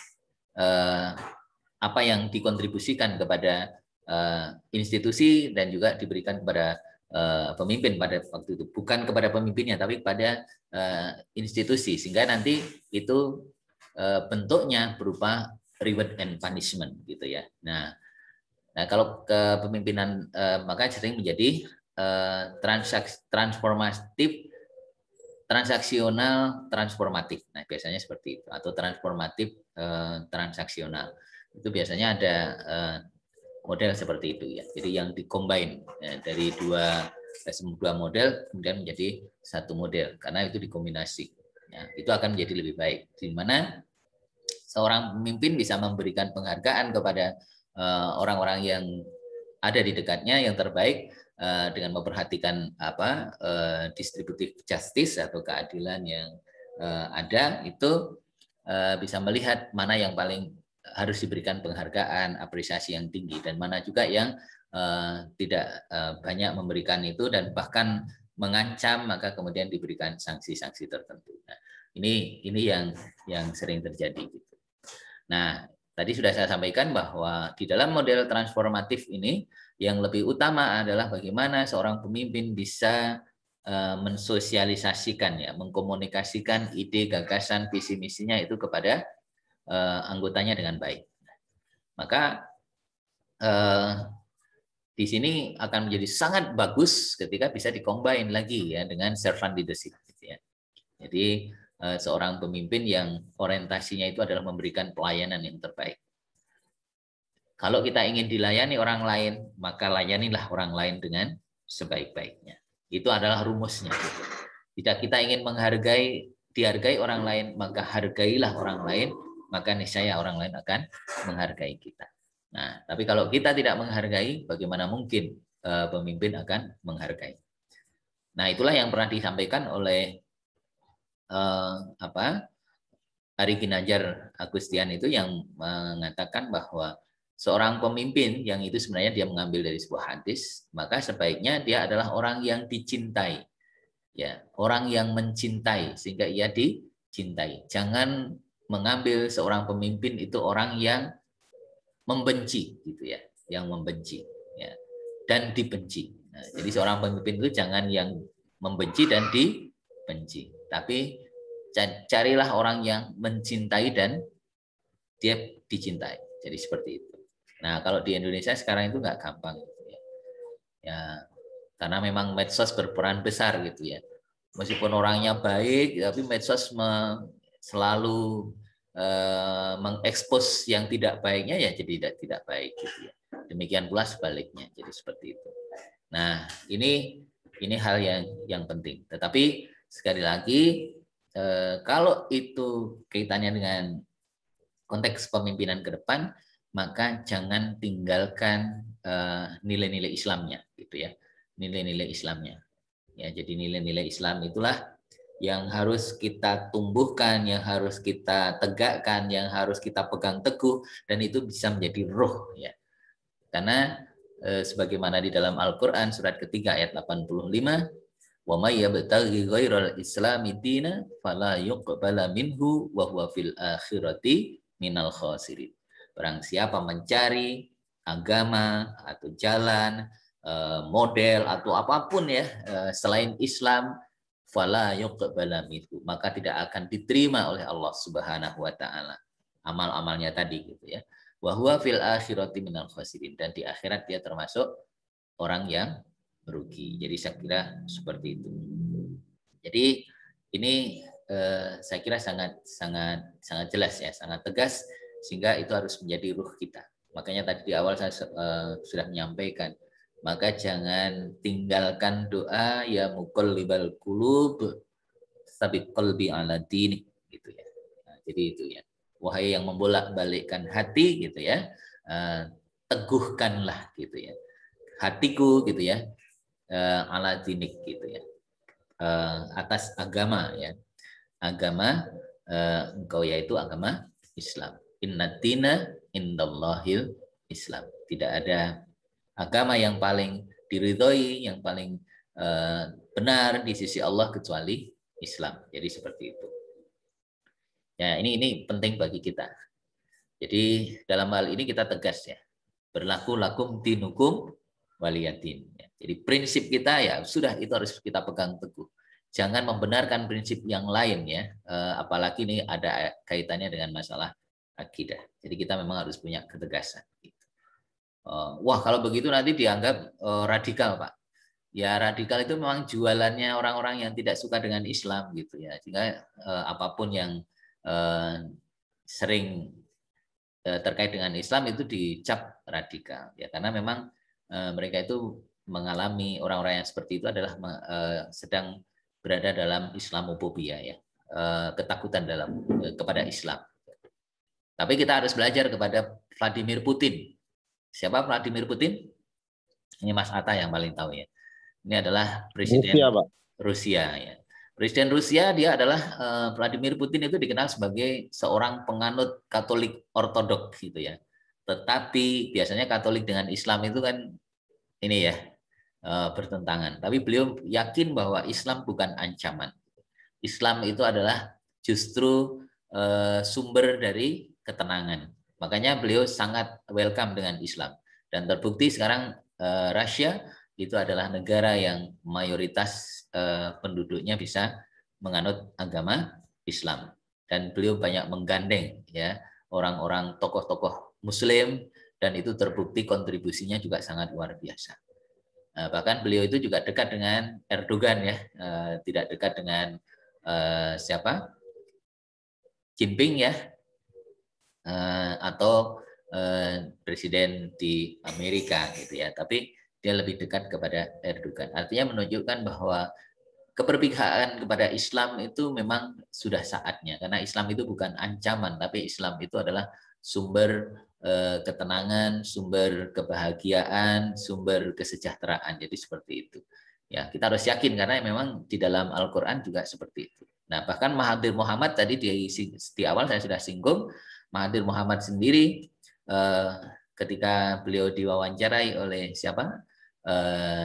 apa yang dikontribusikan kepada institusi dan juga diberikan kepada pemimpin pada waktu itu, bukan kepada pemimpinnya tapi kepada institusi, sehingga nanti itu bentuknya berupa reward and punishment gitu ya. Nah kalau kepemimpinan maka sering menjadi transaksional transformatif. Nah biasanya seperti itu, atau transformatif transaksional. Itu biasanya ada model seperti itu ya. Jadi yang dikombin ya, dari dua model kemudian menjadi satu model, karena itu dikombinasi. Ya, itu akan menjadi lebih baik. Di mana seorang pemimpin bisa memberikan penghargaan kepada orang-orang yang ada di dekatnya yang terbaik dengan memperhatikan distributive justice atau keadilan yang ada, itu bisa melihat mana yang paling harus diberikan penghargaan, apresiasi yang tinggi, dan mana juga yang tidak banyak memberikan itu dan bahkan mengancam, maka kemudian diberikan sanksi-sanksi tertentu. Nah, ini yang sering terjadi gitu. Nah, tadi sudah saya sampaikan bahwa di dalam model transformatif ini yang lebih utama adalah bagaimana seorang pemimpin bisa mensosialisasikan ya, mengkomunikasikan ide, gagasan, visi misinya itu kepada anggotanya dengan baik. Maka di sini akan menjadi sangat bagus ketika bisa dikombin lagi ya dengan servant leadership gitu ya. Jadi seorang pemimpin yang orientasinya itu adalah memberikan pelayanan yang terbaik. Kalau kita ingin dilayani orang lain, maka layanilah orang lain dengan sebaik-baiknya. Itu adalah rumusnya. Jika kita ingin dihargai orang lain, maka hargailah orang lain, maka niscaya orang lain akan menghargai kita. Nah, tapi kalau kita tidak menghargai, bagaimana mungkin pemimpin akan menghargai? Nah, itulah yang pernah disampaikan oleh Ari Ginanjar Agustian itu, yang mengatakan bahwa seorang pemimpin yang itu sebenarnya dia mengambil dari sebuah hadis, maka sebaiknya dia adalah orang yang dicintai, ya, orang yang mencintai sehingga ia dicintai. Jangan mengambil seorang pemimpin itu orang yang membenci, gitu ya, yang membenci, ya, dan dibenci. Nah, jadi seorang pemimpin itu jangan yang membenci dan dibenci, tapi carilah orang yang mencintai dan dia dicintai. Jadi seperti itu. Nah, kalau di Indonesia sekarang itu nggak gampang gitu ya. Ya, karena memang medsos berperan besar gitu ya. Meskipun orangnya baik, tapi medsos selalu mengekspos yang tidak baiknya, ya jadi tidak baik gitu ya. Demikian pula sebaliknya. Jadi seperti itu. Nah, ini hal yang penting. Tetapi sekali lagi, kalau itu kaitannya dengan konteks pemimpinan ke depan, maka jangan tinggalkan nilai-nilai Islamnya, gitu ya, nilai-nilai Islamnya. Ya, jadi nilai-nilai Islam itulah yang harus kita tumbuhkan, yang harus kita tegakkan, yang harus kita pegang teguh, dan itu bisa menjadi ruh, ya. Karena sebagaimana di dalam Al-Quran surat ketiga ayat 85, wa may yabtaghi ghairal islami dina fala yuqbala minhu wa huwa fil akhirati minal khasirin. Barang siapa mencari agama atau jalan, model atau apapun ya selain Islam, fala yuqbala minhu, maka tidak akan diterima oleh Allah Subhanahu wa taala amal-amalnya tadi gitu ya. Wa huwa fil akhirati minal khasirin, dan di akhirat dia termasuk orang yang merugi. Jadi saya kira seperti itu. Jadi ini saya kira sangat jelas ya, sangat tegas, sehingga itu harus menjadi ruh kita. Makanya tadi di awal saya sudah menyampaikan, maka jangan tinggalkan doa ya muqallibal qulub tsabit qalbi ala dinik gitu ya. Nah, jadi itu ya. Wahai yang membolak-balikkan hati gitu ya, teguhkanlah gitu ya hatiku gitu ya, ala dinik gitu ya, atas agama ya, agama engkau yaitu agama Islam. Inna dina indallahil Islam. Tidak ada agama yang paling diridhoi, yang paling benar di sisi Allah kecuali Islam. Jadi seperti itu. Ya, ini penting bagi kita. Jadi dalam hal ini kita tegas ya. Berlaku lakum dinukum waliyadin. Jadi prinsip kita ya sudah itu harus kita pegang teguh. Jangan membenarkan prinsip yang lain ya. Apalagi ini ada kaitannya dengan masalah akidah. Jadi kita memang harus punya ketegasan. Wah kalau begitu nanti dianggap radikal Pak. Ya radikal itu memang jualannya orang-orang yang tidak suka dengan Islam gitu ya. Sehingga apapun yang sering terkait dengan Islam itu dicap radikal ya karena memang mereka itu mengalami orang-orang yang seperti itu adalah sedang berada dalam Islamofobia ya ketakutan kepada Islam. Tapi kita harus belajar kepada Vladimir Putin. Siapa Vladimir Putin? Ini Mas Atta yang paling tahu ya. Ini adalah presiden Rusia ya. Presiden Rusia dia adalah Vladimir Putin itu dikenal sebagai seorang penganut Katolik Ortodoks gitu ya. Tetapi biasanya Katolik dengan Islam itu kan ini ya bertentangan. Tapi beliau yakin bahwa Islam bukan ancaman. Islam itu adalah justru sumber dari ketenangan. Makanya beliau sangat welcome dengan Islam. Dan terbukti sekarang Rusia itu adalah negara yang mayoritas penduduknya bisa menganut agama Islam. Dan beliau banyak menggandeng ya orang-orang tokoh-tokoh Muslim dan itu terbukti kontribusinya juga sangat luar biasa. Bahkan beliau itu juga dekat dengan Erdogan ya, tidak dekat dengan siapa? Jinping ya, atau presiden di Amerika gitu ya. Tapi dia lebih dekat kepada Erdogan. Artinya menunjukkan bahwa keberpihakan kepada Islam itu memang sudah saatnya. Karena Islam itu bukan ancaman, tapi Islam itu adalah sumber ketenangan, sumber kebahagiaan, sumber kesejahteraan. Jadi seperti itu. Ya, kita harus yakin karena memang di dalam Al-Qur'an juga seperti itu. Nah, bahkan Mahathir Muhammad tadi di awal saya sudah singgung, Mahathir Muhammad sendiri ketika beliau diwawancarai oleh siapa?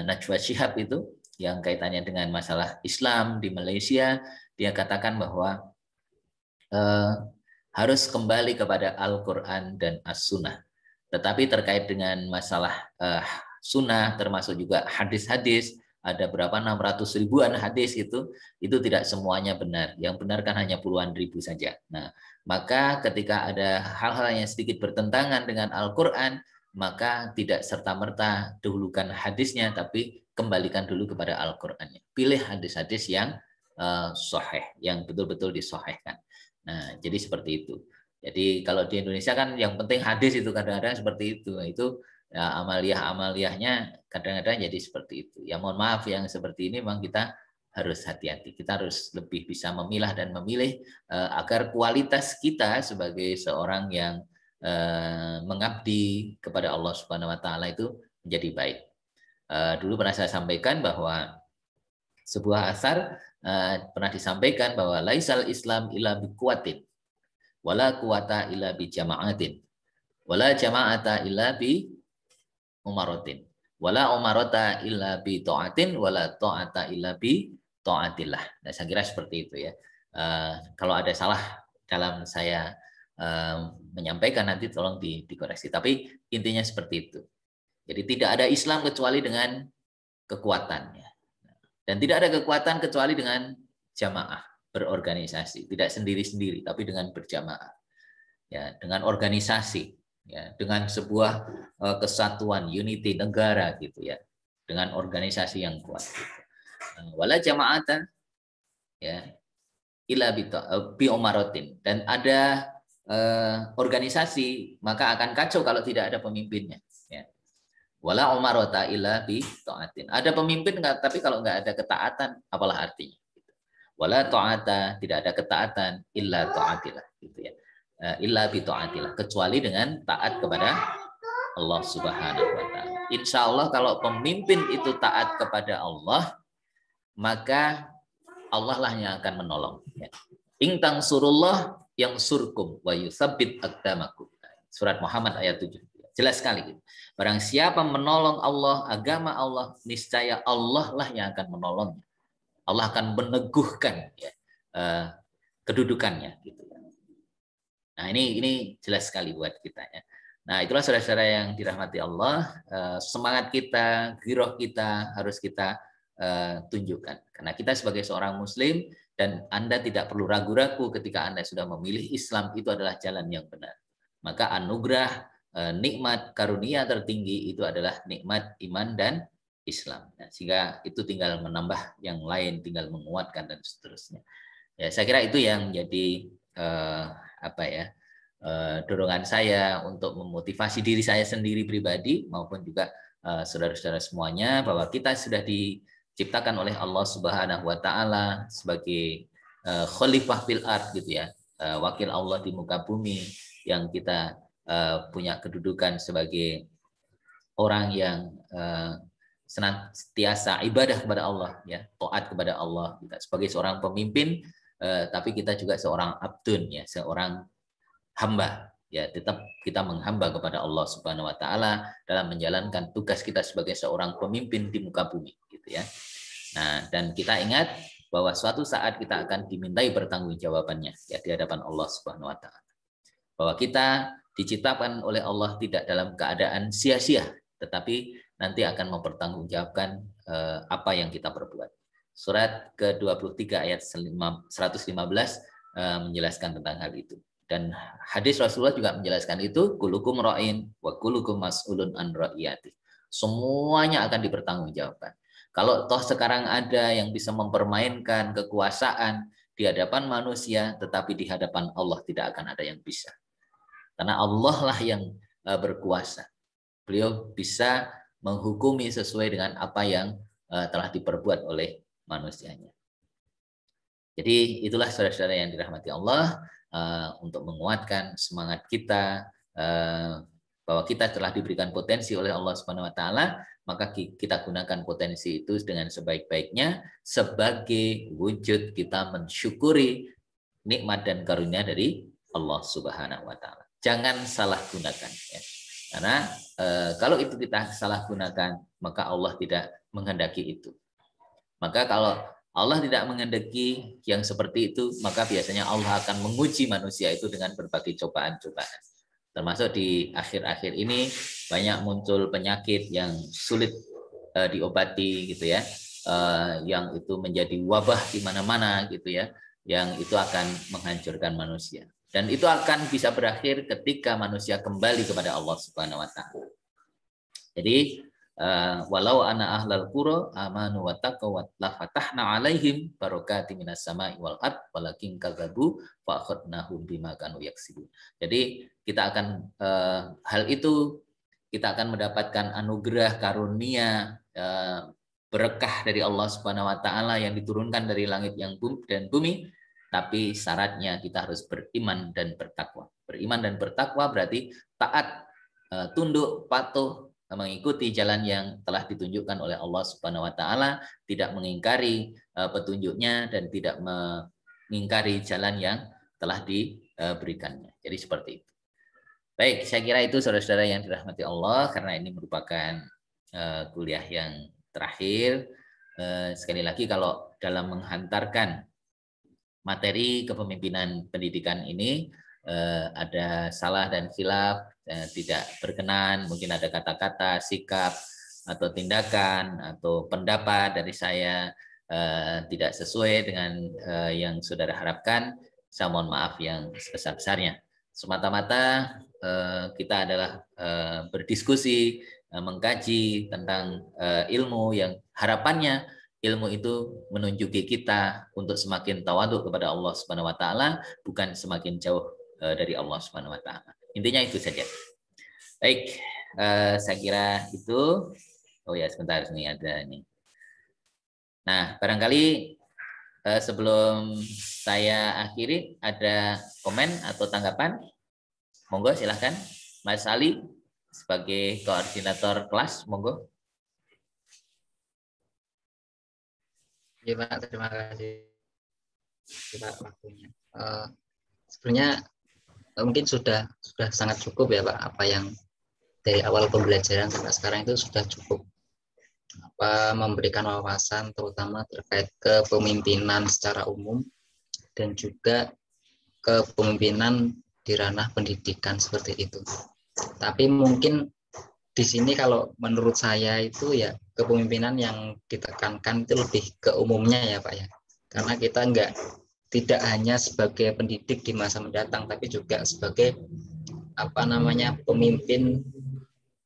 Najwa Shihab itu yang kaitannya dengan masalah Islam di Malaysia, dia katakan bahwa harus kembali kepada Al-Quran dan As-Sunnah. Tetapi terkait dengan masalah sunnah termasuk juga hadis-hadis, ada berapa 600 ribuan hadis itu tidak semuanya benar. Yang benar kan hanya puluhan ribu saja. Nah, maka ketika ada hal-hal yang sedikit bertentangan dengan Al-Quran, maka tidak serta-merta dahulukan hadisnya, tapi kembalikan dulu kepada Al-Qur'annya. Pilih hadis-hadis yang sahih, yang betul-betul disahihkan. Nah, jadi seperti itu. Jadi kalau di Indonesia kan yang penting hadis itu kadang-kadang seperti itu. Itu ya, amaliyahnya kadang-kadang jadi seperti itu. Ya mohon maaf yang seperti ini memang kita harus hati-hati. Kita harus lebih bisa memilah dan memilih agar kualitas kita sebagai seorang yang mengabdi kepada Allah Subhanahu wa taala itu menjadi baik. Dulu pernah saya sampaikan bahwa sebuah asar pernah disampaikan bahwa laisal Islam illa biquwatin wala quwata illa bi jama'atin wala jama'ata illa bi umaratin wala umarata illa bi ta'atin wala ta'ata illa bi ta'atillah. Nah, saya kira seperti itu ya. Kalau ada salah dalam saya menyampaikan nanti tolong dikoreksi. Tapi intinya seperti itu. Jadi tidak ada Islam kecuali dengan kekuatannya. Dan tidak ada kekuatan kecuali dengan jamaah, berorganisasi. Tidak sendiri-sendiri, tapi dengan berjamaah. Ya, dengan organisasi. Ya, dengan sebuah kesatuan, unity negara gitu ya. Dengan organisasi yang kuat. Wala jama'atan ya ila bi umaratin. Dan ada organisasi maka akan kacau kalau tidak ada pemimpinnya ya. Wala umarata illa bi taatin. Ada pemimpin tapi kalau nggak ada ketaatan apalah artinya. Wala taata, tidak ada ketaatan illa taatillah gitu ya. Illa bi taatillah, kecuali dengan taat kepada Allah Subhanahu wa taala. Insya Allah kalau pemimpin itu taat kepada Allah, maka Allah lah yang akan menolong ya. In tansurullah yang surkum wa yutsabbit aqdamakum. Surat Muhammad ayat 7. Jelas sekali gitu. Barang siapa menolong Allah, agama Allah, niscaya Allah lah yang akan menolongnya. Allah akan meneguhkan ya, kedudukannya gitu. Nah, ini jelas sekali buat kita ya. Nah, itulah saudara-saudara yang dirahmati Allah, semangat kita, giroh kita harus kita tunjukkan. Karena kita sebagai seorang muslim, dan Anda tidak perlu ragu-ragu ketika Anda sudah memilih Islam, itu adalah jalan yang benar. Maka anugerah, nikmat, karunia tertinggi itu adalah nikmat iman dan Islam. Nah, sehingga itu tinggal menambah yang lain, tinggal menguatkan dan seterusnya. Ya, saya kira itu yang jadi dorongan saya untuk memotivasi diri saya sendiri pribadi maupun juga saudara-saudara semuanya, bahwa kita sudah diciptakan oleh Allah Subhanahu wa taala sebagai khalifah fil ard gitu ya, wakil Allah di muka bumi, yang kita punya kedudukan sebagai orang yang senantiasa ibadah kepada Allah, ya, taat kepada Allah. Kita sebagai seorang pemimpin, tapi kita juga seorang abdun, ya, seorang hamba, ya, tetap kita menghamba kepada Allah Subhanahu wa taala dalam menjalankan tugas kita sebagai seorang pemimpin di muka bumi gitu ya. Nah, dan kita ingat bahwa suatu saat kita akan dimintai pertanggungjawabannya, ya, di hadapan Allah Subhanahu wa taala. Bahwa kita diciptakan oleh Allah tidak dalam keadaan sia-sia, tetapi nanti akan mempertanggungjawabkan apa yang kita perbuat. Surat ke-23 ayat 115 menjelaskan tentang hal itu. Dan hadis Rasulullah juga menjelaskan itu, kulukum ra'in wa kulukum mas'ulun an ra'iyati. Semuanya akan dipertanggungjawabkan. Kalau toh sekarang ada yang bisa mempermainkan kekuasaan di hadapan manusia, tetapi di hadapan Allah tidak akan ada yang bisa. Karena Allah lah yang berkuasa. Beliau bisa menghukumi sesuai dengan apa yang telah diperbuat oleh manusianya. Jadi itulah saudara-saudara yang dirahmati Allah, untuk menguatkan semangat kita bahwa kita telah diberikan potensi oleh Allah Subhanahu wa taala, maka kita gunakan potensi itu dengan sebaik-baiknya sebagai wujud kita mensyukuri nikmat dan karunia dari Allah Subhanahu wa taala. Jangan salah gunakan, ya. Karena kalau itu kita salah gunakan, maka Allah tidak menghendaki itu. Maka kalau Allah tidak menghendaki yang seperti itu, maka biasanya Allah akan menguji manusia itu dengan berbagai cobaan-cobaan. Termasuk di akhir-akhir ini banyak muncul penyakit yang sulit diobati gitu ya, yang itu menjadi wabah di mana-mana gitu ya, yang itu akan menghancurkan manusia. Dan itu akan bisa berakhir ketika manusia kembali kepada Allah Subhanahu wa taala. Jadi walau ana ahlal qura amanu wa taqaw la fatahna alaihim barakatim minas sama'i wal ard walakin kadzabu fa akhadnahum bima kanu yaksibun. Jadi kita akan hal itu kita akan mendapatkan anugerah karunia berkah dari Allah Subhanahu wa taala yang diturunkan dari langit dan bumi, tapi syaratnya kita harus beriman dan bertakwa. Beriman dan bertakwa berarti taat, tunduk, patuh, mengikuti jalan yang telah ditunjukkan oleh Allah Subhanahu wa taala, tidak mengingkari petunjuknya dan tidak mengingkari jalan yang telah diberikannya. Jadi seperti itu. Baik, saya kira itu saudara-saudara yang dirahmati Allah, karena ini merupakan kuliah yang terakhir. Sekali lagi, kalau dalam menghantarkan materi kepemimpinan pendidikan ini ada salah dan khilaf, tidak berkenan, mungkin ada kata-kata, sikap, atau tindakan, atau pendapat dari saya tidak sesuai dengan yang saudara harapkan, saya mohon maaf yang sebesar-besarnya. Semata-mata kita adalah berdiskusi, mengkaji tentang ilmu yang harapannya ilmu itu menunjuki kita untuk semakin tawaduk kepada Allah Subhanahu wa taala, bukan semakin jauh dari Allah Subhanahu wa taala. Intinya itu saja. Baik, saya kira itu. Oh ya, sebentar, ini ada ini. Nah, barangkali sebelum saya akhiri, ada komen atau tanggapan? Monggo silahkan, Mas Ali sebagai koordinator kelas, monggo. Ya Pak, terima kasih Pak waktunya. Sebenarnya mungkin sudah sangat cukup ya Pak, apa yang dari awal pembelajaran sampai sekarang itu sudah cukup memberikan wawasan terutama terkait kepemimpinan secara umum dan juga kepemimpinan di ranah pendidikan seperti itu. Tapi mungkin di sini kalau menurut saya itu ya kepemimpinan yang ditekankan itu lebih ke umumnya ya Pak ya. Karena kita tidak hanya sebagai pendidik di masa mendatang, tapi juga sebagai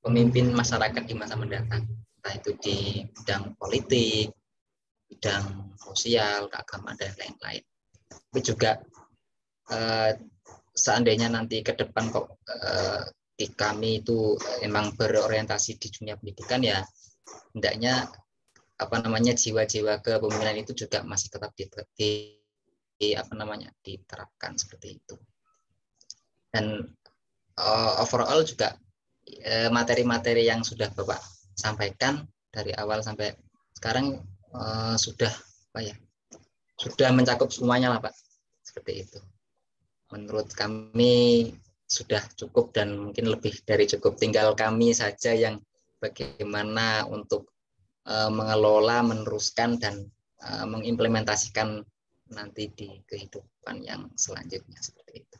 pemimpin masyarakat di masa mendatang. Entah itu di bidang politik, bidang sosial, keagamaan dan lain-lain. Tapi juga seandainya nanti ke depan kok di kami itu emang berorientasi di dunia pendidikan, ya hendaknya jiwa-jiwa kepemimpinan itu juga masih tetap diterapkan seperti itu. Dan overall juga materi-materi yang sudah Bapak sampaikan dari awal sampai sekarang sudah mencakup semuanya lah Pak, seperti itu. Menurut kami sudah cukup dan mungkin lebih dari cukup. Tinggal kami saja yang bagaimana untuk mengelola, meneruskan dan mengimplementasikan nanti di kehidupan yang selanjutnya seperti itu.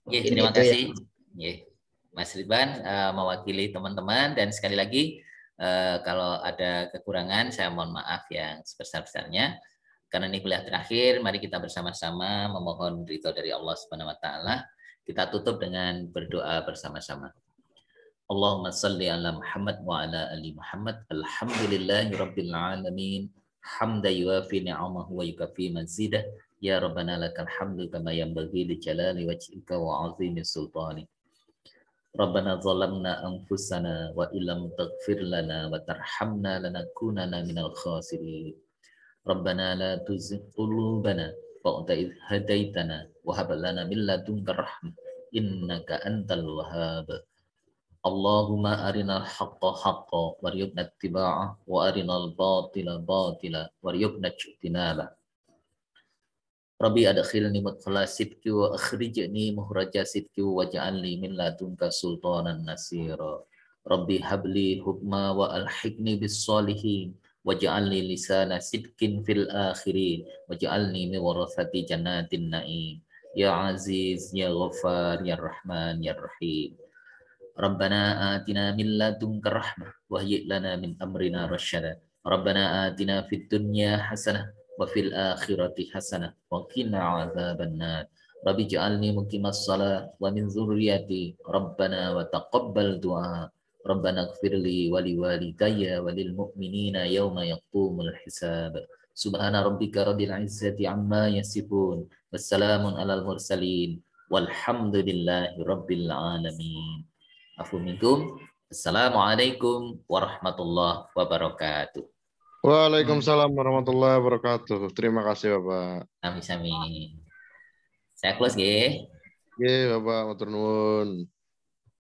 Terima kasih. Mas Ridwan mewakili teman-teman, dan sekali lagi kalau ada kekurangan saya mohon maaf yang sebesar-besarnya. Karena ini kuliah terakhir, mari kita bersama-sama memohon ridho dari Allah Subhanahu wa taala. Kita tutup dengan berdoa bersama-sama. Allahumma salli ala Muhammad wa ala ali Muhammad. Alhamdulillahi rabbil alamin. Hamda yuafi ni'amahu wa yukafi mazidah. Ya Rabbana lakal hamdu kama yanbaghi li jalali wajhika wa 'azimi sultani. Rabbana zalamna anfusana wa illam taghfir lana wa tarhamna lanakunanna minal khasirin. Rabbana la tuzigh qulubana ba'da idh hadaitana wa hab lana min ladunka rahmah innaka antal wahhab. Allahumma arinal haqqa haqqan warzuqna ittiba'ah wa arinal batila batila warzuqna ijtinabah. Rabbi adkhilni mudkhala sidqi wa akhrijni mukhraja sidqi waj'alni min ladunka sultanan nasira. Rabbi habli hukma wa alhiqni bis solihin waj'alni lisana sidqin fil akhirin waj'alni min warathati jannatin na'im. Ya Aziz ya Ghaffar ya Rahman ya Rahim. Rabbana atina min ladunka rahmah wa hayyi' lana min amrina rasyada. Rabbana atina fid dunya hasanah wa fil akhirati hasanah wa qina adzabannar. Rabbi ij'alni muqimas shalah wa min dzurriyyati. Rabbana wa taqabbal du'a. Rabbana ighfirli wa liwalidayya wa lil mu'minina yawma yaqumul hisab. Subhana rabbika rabbil izzati amma yasifun. Wassalamun alal mursalin. Walhamdulillahi rabbil alamin. Assalamualaikum warahmatullahi wabarakatuh. Waalaikumsalam warahmatullahi wabarakatuh. Terima kasih Bapak. Sami-sami. Saya close nggih. Nggih Bapak, matur nuwun.